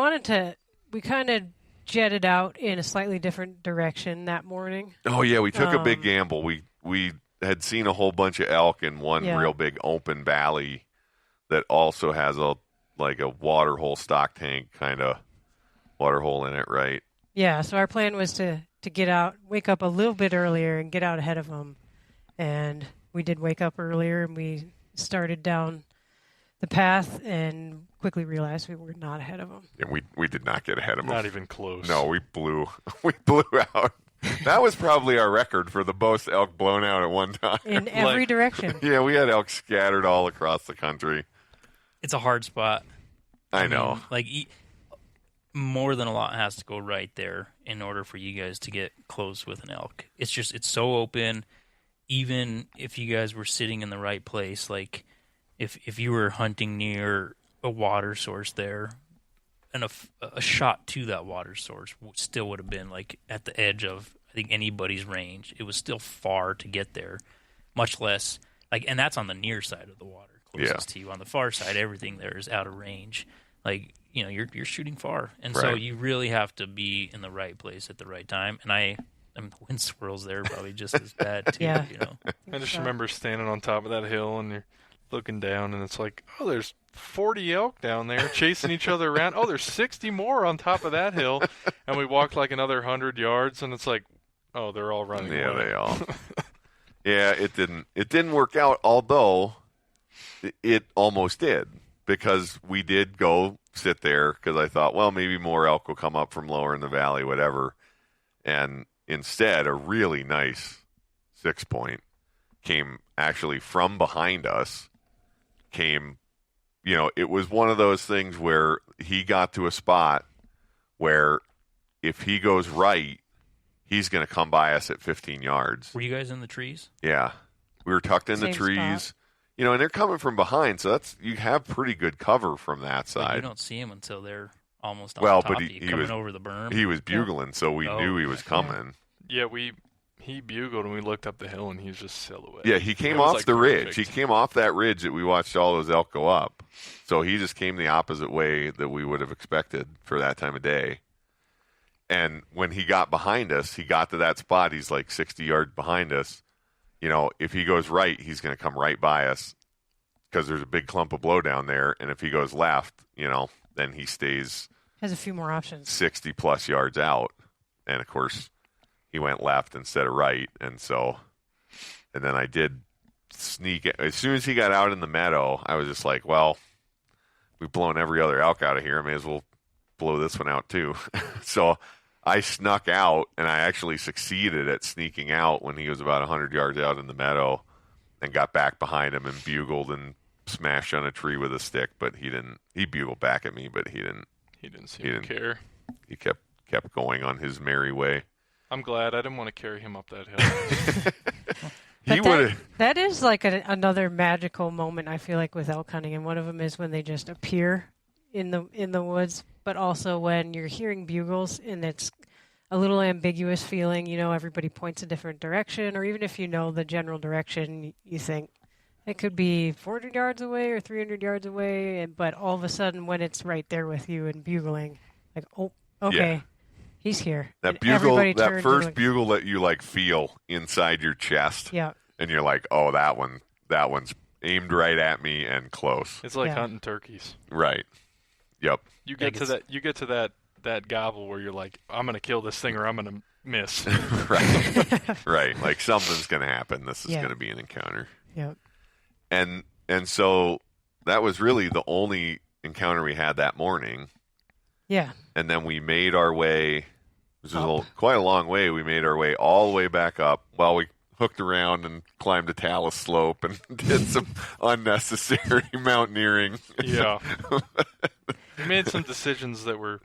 kind of jetted out in a slightly different direction that morning. Oh yeah, we took a big gamble. We had seen a whole bunch of elk in one real big open valley that also has a water hole, stock tank kind of water hole in it, right? Yeah, so our plan was to get out, wake up a little bit earlier and get out ahead of them. And we did wake up earlier, and we started down the path and quickly realized we were not ahead of them. Yeah, we did not get ahead of them. Not even close. No, we blew out. That was probably our record for the most elk blown out at one time. In every direction. Yeah, we had elk scattered all across the country. It's a hard spot. I know. More than a lot has to go right there in order for you guys to get close with an elk. It's so open. Even if you guys were sitting in the right place, like if you were hunting near a water source there, and a shot to that water source still would have been like at the edge of, I think, anybody's range. It was still far to get there, much less and that's on the near side of the water closest to you. On the far side, everything there is out of range. You're shooting far, and so you really have to be in the right place at the right time. And the wind swirls there probably just as bad too. Yeah. I just remember standing on top of that hill, and you're looking down, and it's like, oh, there's 40 elk down there chasing each other around. Oh, there's 60 more on top of that hill, and we walked like another 100 yards, and it's like, oh, they're all running away. They all. Yeah, it didn't work out, although it almost did, because we did go sit there because I thought, well, maybe more elk will come up from lower in the valley, whatever. And instead, a really nice 6-point came actually from behind us. It was one of those things where he got to a spot where if he goes right, he's going to come by us at 15 yards. Were you guys in the trees? Yeah. We were tucked in the trees. Spot. And they're coming from behind, so you have pretty good cover from that side. But you don't see them until they're almost on top but of you, coming over the berm. He was bugling, so we knew he was coming. Yeah, he bugled, and we looked up the hill, and he was just silhouette. Yeah, he came It was off the ridge. perfect. He came off that ridge that we watched all those elk go up. So he just came the opposite way that we would have expected for that time of day. And when he got behind us, he got to that spot. He's like 60 yards behind us. If he goes right, he's going to come right by us because there's a big clump of blow down there. And if he goes left, then he stays Has a few more options. 60 plus yards out. And of course, he went left instead of right. And then I did sneak. As soon as he got out in the meadow, I was just like, well, we've blown every other elk out of here. I may as well blow this one out too. So I snuck out, and I actually succeeded at sneaking out when he was about 100 yards out in the meadow, and got back behind him and bugled and smashed on a tree with a stick. But he didn't. He bugled back at me, but he didn't. He didn't seem to care. He kept going on his merry way. I'm glad I didn't want to carry him up that hill. He would have. That is like another magical moment, I feel like, with elk hunting. And one of them is when they just appear in the woods, but also when you're hearing bugles and it's a little ambiguous feeling. Everybody points a different direction, or even if you know the general direction, you think it could be 400 yards away or 300 yards away, but all of a sudden when it's right there with you and bugling, like, oh, okay, Yeah. he's here. That And bugle, everybody that turns first and bugle that you like feel inside your chest, yeah, and you're like, oh, that one's aimed right at me and close. It's like Yeah. hunting turkeys. Right. Yep. You get to that gobble where you're like, I'm gonna kill this thing or I'm gonna miss. Right. Right. Like something's gonna happen. This is Yeah. gonna be an encounter. yeah, And so that was really the only encounter we had that morning. yeah. And then we made our way. This is Up. quite a long way. We made our way all the way back up. Well, we hooked around and climbed a talus slope and did some unnecessary mountaineering. Yeah. We made some decisions that were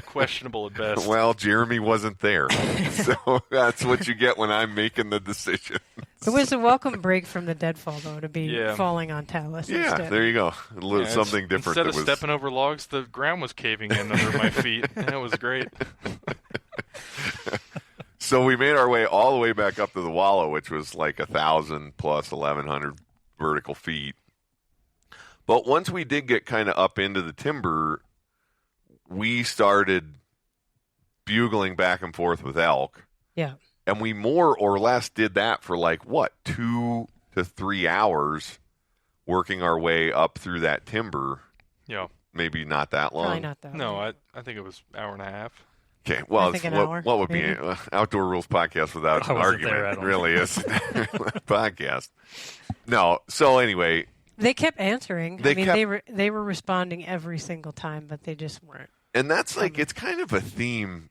questionable at best. Well, Jeremy wasn't there. So that's what you get when I'm making the decision. It was a welcome break from the deadfall, though, to be Yeah. falling on talus Yeah, instead. there you go. A little Yeah, something different. Instead that of was stepping over logs, the ground was caving in under my feet. And it was great. So we made our way all the way back up to the wallow, which was like 1,000 plus 1,100 vertical feet. But once we did get kind of up into the timber, we started bugling back and forth with elk. Yeah. And we more or less did that for 2 to 3 hours, working our way up through that timber. Yeah. Maybe not that long. Probably not that. No, long. I think it was an hour and a half. Okay, well, I think it's an hour, what would maybe. be an Outdoor Rules podcast without I an wasn't there, I argument? don't Really is podcast. No, so anyway, They kept answering. They They were responding every single time, but they just weren't. and that's it's kind of a theme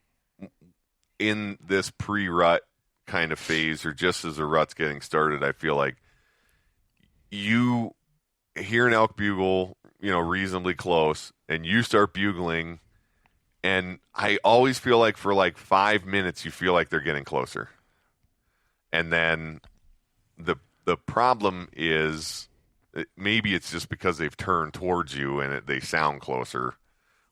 in this pre-rut kind of phase, or just as the rut's getting started. I feel like you hear an elk bugle, reasonably close, and you start bugling. And I always feel like for 5 minutes, you feel like they're getting closer. And then the problem is maybe it's just because they've turned towards you and they sound closer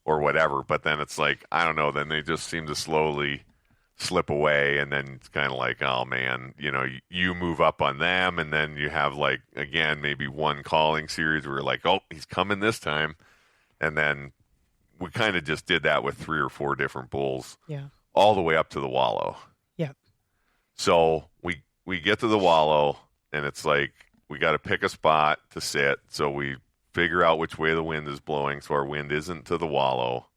or whatever. But then it's I don't know, then they just seem to slowly slip away. And then it's kind of oh, man, you move up on them. And then you have again, maybe one calling series where you're oh, he's coming this time. And then we kind of just did that with 3 or 4 different bulls, Yeah. all the way up to the wallow. Yeah. So we get to the wallow, and it's we got to pick a spot to sit. So we figure out which way the wind is blowing, so our wind isn't to the wallow.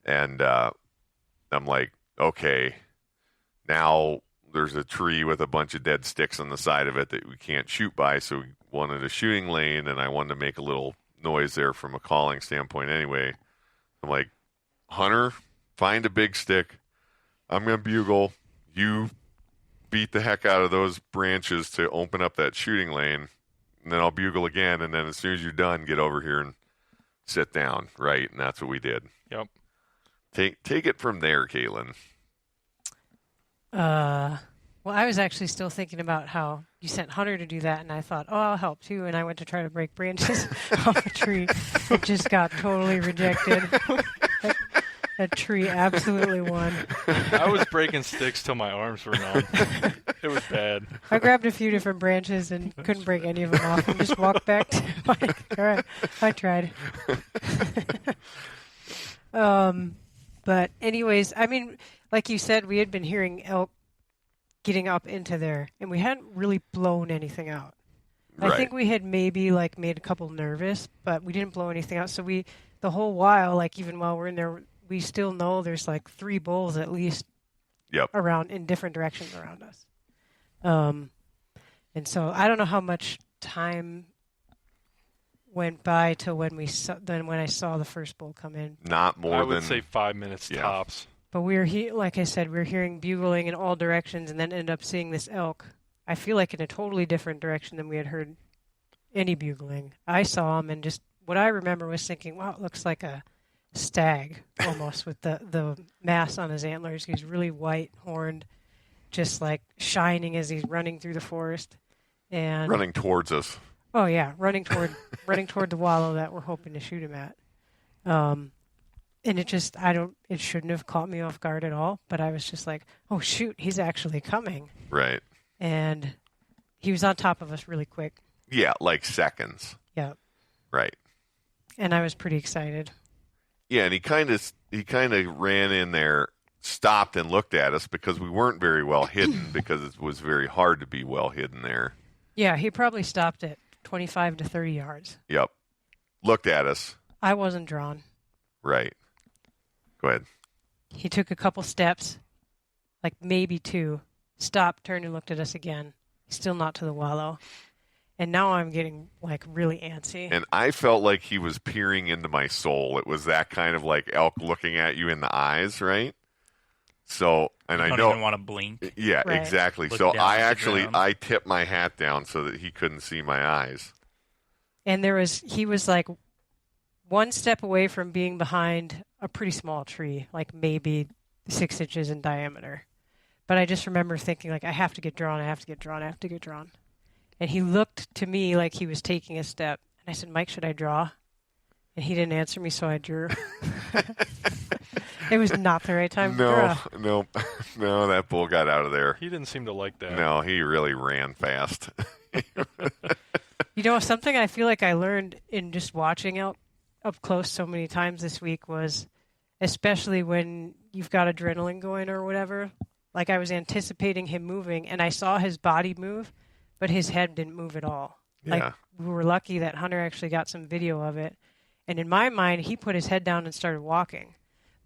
And I'm okay, now there's a tree with a bunch of dead sticks on the side of it that we can't shoot by. So we wanted a shooting lane, and I wanted to make a little noise there from a calling standpoint anyway. I'm Hunter, find a big stick. I'm going to bugle. You beat the heck out of those branches to open up that shooting lane, and then I'll bugle again, and then as soon as you're done, get over here and sit down, right? And that's what we did. Yep. Take it from there, Caitlin. Well, I was actually still thinking about how you sent Hunter to do that, and I thought, oh, I'll help too. And I went to try to break branches off a tree. It just got totally rejected. That tree absolutely won. I was breaking sticks till my arms were numb. It was bad. I grabbed a few different branches and couldn't break any of them off, and just walked back to Mike. All right, I tried. But anyways, like you said, we had been hearing elk getting up into there, and we hadn't really blown anything out. Right. I think we had maybe made a couple nervous, but we didn't blow anything out. So the whole while, even while we're in there, we still know there's 3 bulls at least Yep. around in different directions around us. And so I don't know how much time went by to when when I saw the first bull come in. Not more I than would say 5 minutes Yeah. tops. But like I said, we were hearing bugling in all directions, and then ended up seeing this elk. I feel like in a totally different direction than we had heard any bugling. I saw him, and just what I remember was thinking, wow, it looks like a stag almost with the mass on his antlers. He's really white horned, just shining as he's running through the forest. And running towards us. oh yeah, running toward the wallow that we're hoping to shoot him at. And it shouldn't have caught me off guard at all. But I was just like, oh, shoot, he's actually coming. Right. And he was on top of us really quick. Yeah, like seconds. Yeah. Right. And I was pretty excited. Yeah, and he kind of ran in there, stopped and looked at us because we weren't very well hidden because it was very hard to be well hidden there. Yeah, he probably stopped at 25 to 30 yards. Yep. Looked at us. I wasn't drawn. Right. Go ahead. He took a couple steps, like maybe 2, stopped, turned and looked at us again. Still not to the wallow. And now I'm getting like really antsy. And I felt like he was peering into my soul. It was that kind of like elk looking at you in the eyes, right? So, and I don't know, even want to blink. yeah, Right. exactly. Look So down I at the ground. I tipped my hat down so that he couldn't see my eyes. And he was like one step away from being behind a pretty small tree, like maybe 6 inches in diameter. But I just remember thinking, like, I have to get drawn. And he looked to me like he was taking a step. And I said, Mike, should I draw? And he didn't answer me, so I drew. It was not the right time to draw. No, that bull got out of there. He didn't seem to like that. No, he really ran fast. You know, something I feel like I learned in just watching out up close so many times this week was, especially when you've got adrenaline going or whatever, like I was anticipating him moving, and I saw his body move, but his head didn't move at all. Yeah. Like, we were lucky that Hunter actually got some video of it. And in my mind, he put his head down and started walking.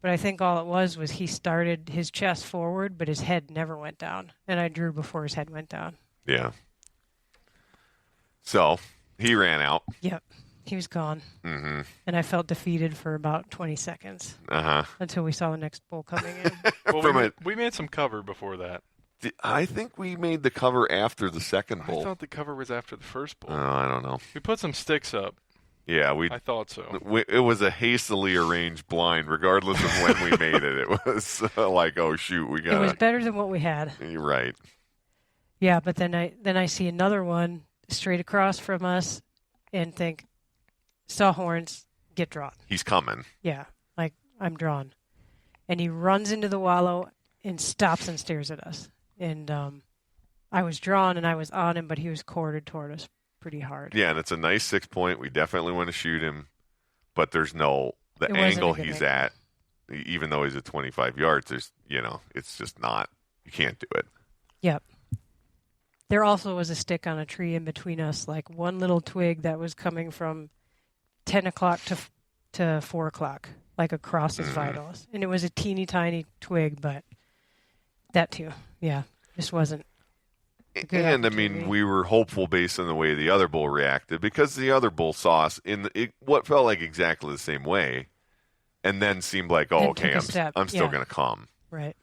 But I think all it was he started his chest forward, but his head never went down. And I drew before his head went down. Yeah. So he ran out. Yep. He was gone. Mm-hmm. And I felt defeated for about 20 seconds Uh-huh. until we saw the next bull coming in. Well, we made some cover before that. I think we made the cover after the second I bull. thought the cover was after the first bull. I don't know. We put some sticks up. Yeah, I thought so. it was a hastily arranged blind, regardless of when we made it. It was like, oh shoot, we got. It was better than what we had. You're right. Yeah, but then I see another one straight across from us and think, saw horns, get drawn. He's coming. Yeah, like I'm drawn. And he runs into the wallow and stops and stares at us. And I was drawn and I was on him, but he was quartered toward us pretty hard. Yeah, and it's a nice 6 point. We definitely want to shoot him, but there's the It wasn't angle a good he's angle. at, even though he's at 25 yards, there's, it's just not, you can't do it. Yep. There also was a stick on a tree in between us, like one little twig that was coming from 10 o'clock to 4 o'clock, like across his vitals. And it was a teeny tiny twig, but that too, yeah, just wasn't a good And I opportunity. mean, we were hopeful based on the way the other bull reacted, because the other bull saw us in what felt like exactly the same way, and then seemed like, oh, Then okay, took a step, I'm still yeah. going to come. Right.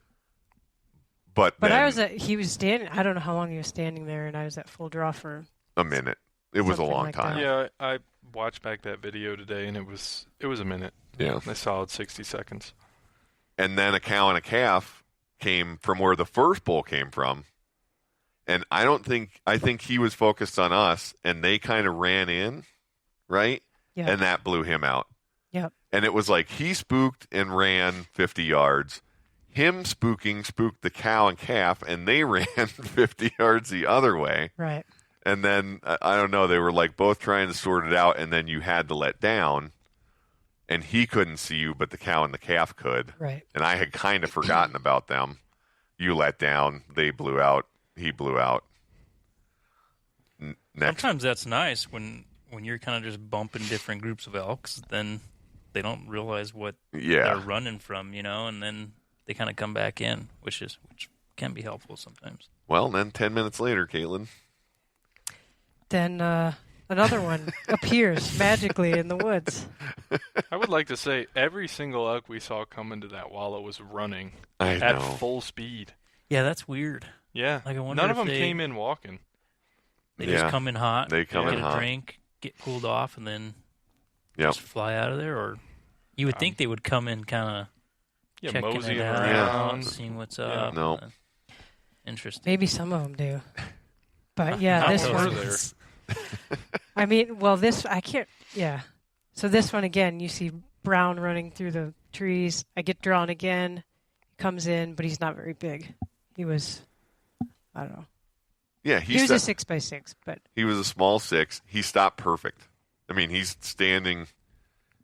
But But then he was standing, I don't know how long he was standing there, and I was at full draw for, a minute. It was a Something long like time. that. Yeah, I watched back that video today, and it was a minute. Yeah. A solid 60 seconds. And then a cow and a calf came from where the first bull came from. And I think he was focused on us, and they kind of ran in, right? yeah. And that blew him out. Yep. And it was like he spooked and ran 50 yards. Him spooked the cow and calf, and they ran 50 yards the other way. Right. And then, I don't know, they were like both trying to sort it out, and then you had to let down. And he couldn't see you, but the cow and the calf could. Right. And I had kind of forgotten about them. You let down, they blew out, he blew out. Next. Sometimes that's nice when you're kind of just bumping different groups of elks, then they don't realize what they're Yeah. running from, and then they kind of come back in, which can be helpful sometimes. Well, then 10 minutes later, Caitlin. Then another one appears magically in the woods. I would like to say every single elk we saw come into that wallow was running I at know. full speed. Yeah, that's weird. Yeah. Like, I wonder None if of them they- came in walking. They Yeah. just come in hot. They come get in a hot. drink, get cooled off, and then Yep. just fly out of there. Or you would think they would come in kind Yeah, of checking moseying it out, around. seeing what's Yeah. up. No. Interesting. Maybe some of them do. But yeah, Not this when one. we're there. I mean, well, I can't. Yeah. So this one again, you see brown running through the trees. I get drawn again, comes in, but he's not very big. He was, I don't know. Yeah, he was a 6x6, but he was a small 6. He stopped perfect. I mean, he's standing,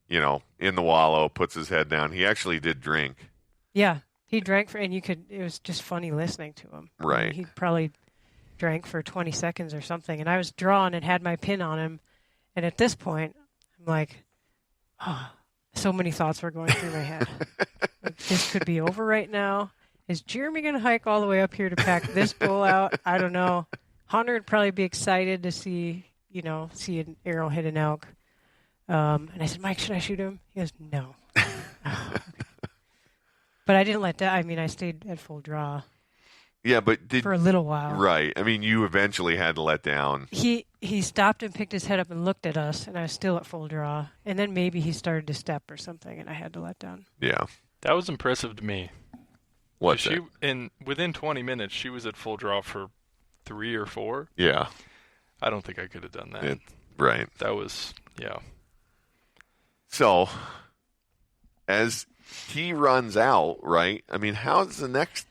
in the wallow, puts his head down. He actually did drink. Yeah, he drank and it was just funny listening to him. Right. I mean, he probably drank for 20 seconds or something, and I was drawn and had my pin on him. And at this point, I'm like, oh, so many thoughts were going through my head. Like, this could be over right now. Is Jeremy going to hike all the way up here to pack this bull out? I don't know. Hunter would probably be excited to see an arrow hit an elk. And I said, Mike, should I shoot him? He goes, no. But I didn't let that. I mean, I stayed at full draw. Yeah, but for a little while. Right. I mean, you eventually had to let down. He stopped and picked his head up and looked at us, and I was still at full draw. And then maybe he started to step or something, and I had to let down. Yeah. That was impressive to me. What's that? Within 20 minutes, she was at full draw for 3 or 4. Yeah. I don't think I could have done that. Right. That was, yeah. So, as he runs out, right? I mean, how's the next?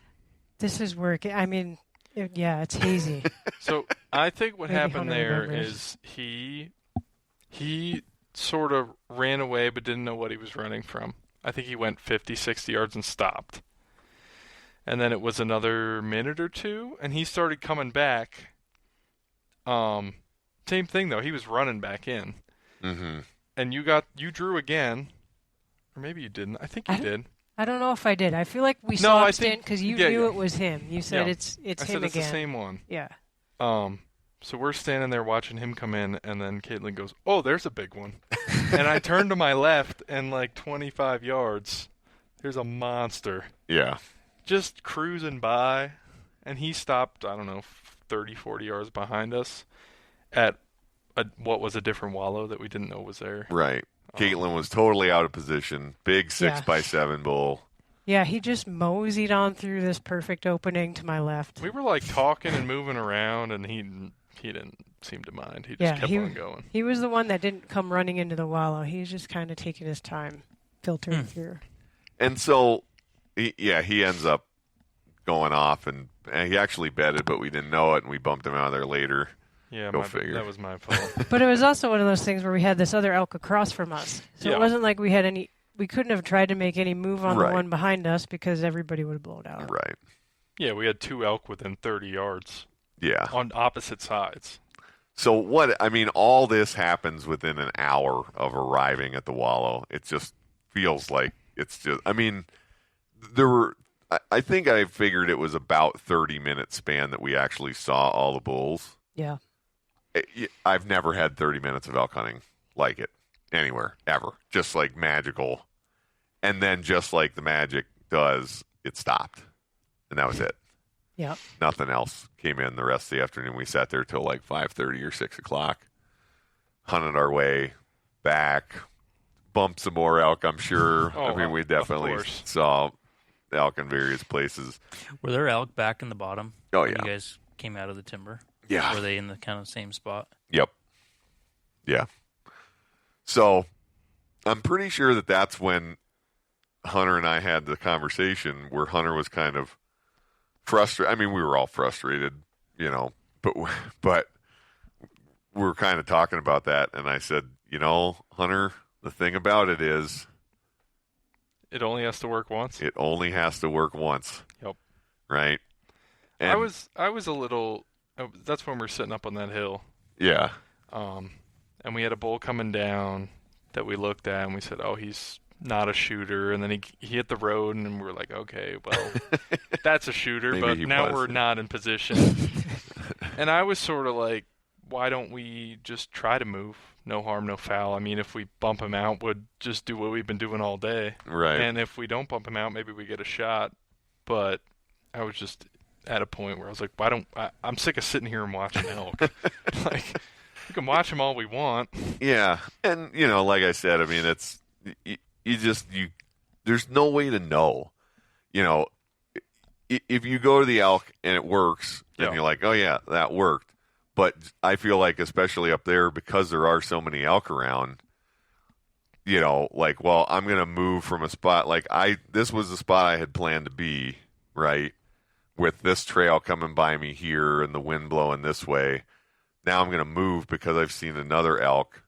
This is working. I mean, it's hazy. So I think what Maybe happened Hunter there remembers. is he sort of ran away but didn't know what he was running from. I think he went 50, 60 yards and stopped. And then it was another minute or two, and he started coming back. Same thing, though. He was running back in. Mm-hmm. And you drew again. Or maybe you didn't. I think you did. I don't know if I did. I feel like we saw him stand because you knew yeah. it was him. You said it's I him said again. it's the same one. Yeah. So we're standing there watching him come in, and then Caitlin goes, "Oh, there's a big one." And I turned to my left, and like 25 yards, there's a monster. Yeah. Just cruising by, and he stopped, I don't know, 30, 40 yards behind us at what was a different wallow that we didn't know was there. Right. Caitlin was totally out of position. Big 6x7 bull. Yeah, he just moseyed on through this perfect opening to my left. We were like talking and moving around, and he didn't seem to mind. He just kept on going. He was the one that didn't come running into the wallow. He was just kind of taking his time, filtering through. And so, he ends up going off, and he actually bedded, but we didn't know it, and we bumped him out of there later. Yeah, figure. That was my fault. But it was also one of those things where we had this other elk across from us. So it wasn't like we couldn't have tried to make any move on the one behind us because everybody would have blown out. Right. Yeah, we had 2 elk within 30 yards. Yeah. On opposite sides. So all this happens within an hour of arriving at the wallow. It just feels like I think I figured it was about 30-minute span that we actually saw all the bulls. Yeah. I've never had 30 minutes of elk hunting like it anywhere, ever. Just like magical. And then just like the magic does, it stopped. And that was it. Yeah. Nothing else came in the rest of the afternoon. We sat there till like 5:30 or 6 o'clock. Hunted our way back. Bumped some more elk, I'm sure. We definitely saw elk in various places. Were there elk back in the bottom? Oh, yeah. You guys came out of the timber? Yeah. Were they in the kind of same spot? Yep. Yeah. So I'm pretty sure that's when Hunter and I had the conversation where Hunter was kind of frustrated. I mean, we were all frustrated, but we were kind of talking about that. And I said, Hunter, the thing about it is it only has to work once. It only has to work once. Yep. Right. And I was a little. That's when we were sitting up on that hill. Yeah. And we had a bull coming down that we looked at, and we said, "Oh, he's not a shooter." And then he hit the road, and we were like, "Okay, well, that's a shooter." But now we're not in position. And I was sort of like, "Why don't we just try to move? No harm, no foul. I mean, if we bump him out, we'll just do what we've been doing all day. Right. And if we don't bump him out, maybe we get a shot." But I was just at a point where I was like, I'm sick of sitting here and watching elk. Like, we can watch them all we want. Yeah. And, like I said, I mean, it's, there's no way to know, if you go to the elk and it works, then you're like, oh yeah, that worked. But I feel like, especially up there, because there are so many elk around, like, well, I'm going to move from a spot. Like this was the spot I had planned to be, right? With this trail coming by me here and the wind blowing this way. Now I'm going to move because I've seen another elk.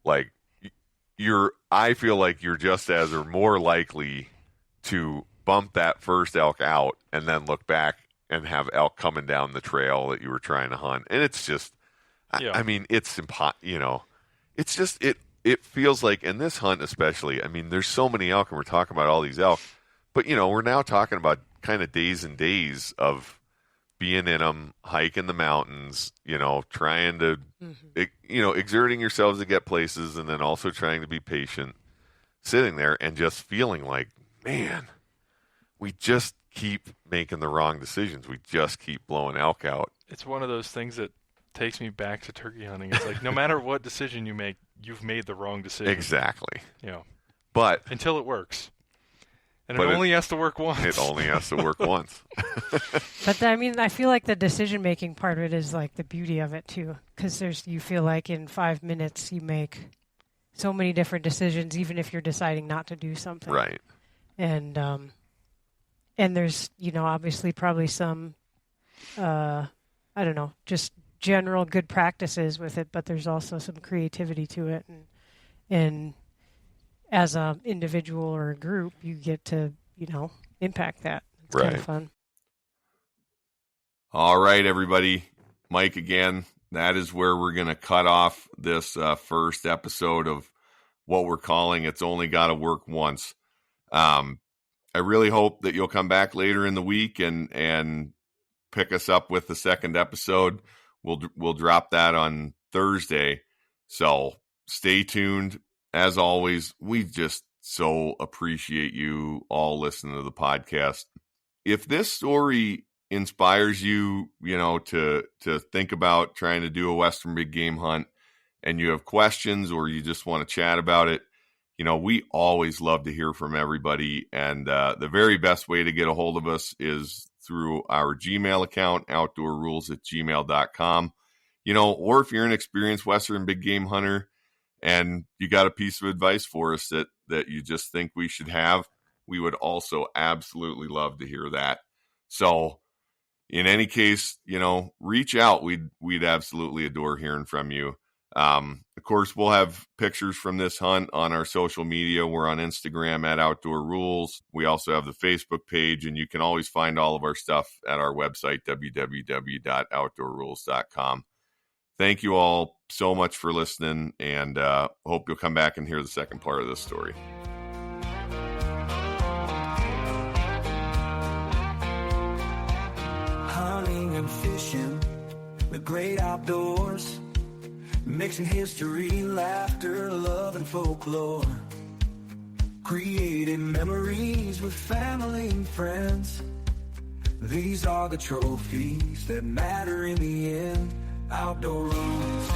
Like I feel like you're just as or more likely to bump that first elk out and then look back and have elk coming down the trail that you were trying to hunt. And it's just, I mean, it's it's just, it feels like in this hunt especially, I mean, there's so many elk and we're talking about all these elk, but we're now talking about kind of days and days of being in them, hiking the mountains, trying to, exerting yourselves to get places and then also trying to be patient, sitting there and just feeling like, man, we just keep making the wrong decisions. We just keep blowing elk out. It's one of those things that takes me back to turkey hunting. It's like no matter what decision you make, you've made the wrong decision. Exactly. But until it works. And it only has to work once. It only has to work once. But I mean, I feel like the decision-making part of it is like the beauty of it too, because you feel like in 5 minutes you make so many different decisions, even if you're deciding not to do something. Right. And there's obviously probably some I don't know, just general good practices with it, but there's also some creativity to it, and as an individual or a group, you get to, impact that. It's kind of fun. All right, everybody. Mike again. That is where we're going to cut off this first episode of what we're calling It's Only Gotta Work Once. I really hope that you'll come back later in the week and pick us up with the second episode. We'll drop that on Thursday. So stay tuned. As always, we just so appreciate you all listening to the podcast. If this story inspires you, to think about trying to do a Western big game hunt and you have questions or you just want to chat about it, we always love to hear from everybody. And the very best way to get a hold of us is through our Gmail account, outdoorrules@gmail.com. Or if you're an experienced Western big game hunter and you got a piece of advice for us that you just think we should have, we would also absolutely love to hear that. So in any case, reach out. We'd absolutely adore hearing from you. Of course, we'll have pictures from this hunt on our social media. We're on Instagram @OutdoorRules. We also have the Facebook page, and you can always find all of our stuff at our website, www.outdoorrules.com. Thank you all so much for listening, and hope you'll come back and hear the second part of this story. Hunting and fishing, the great outdoors, mixing history, laughter, love, and folklore, creating memories with family and friends. These are the trophies that matter in the end. Outdoor Rules.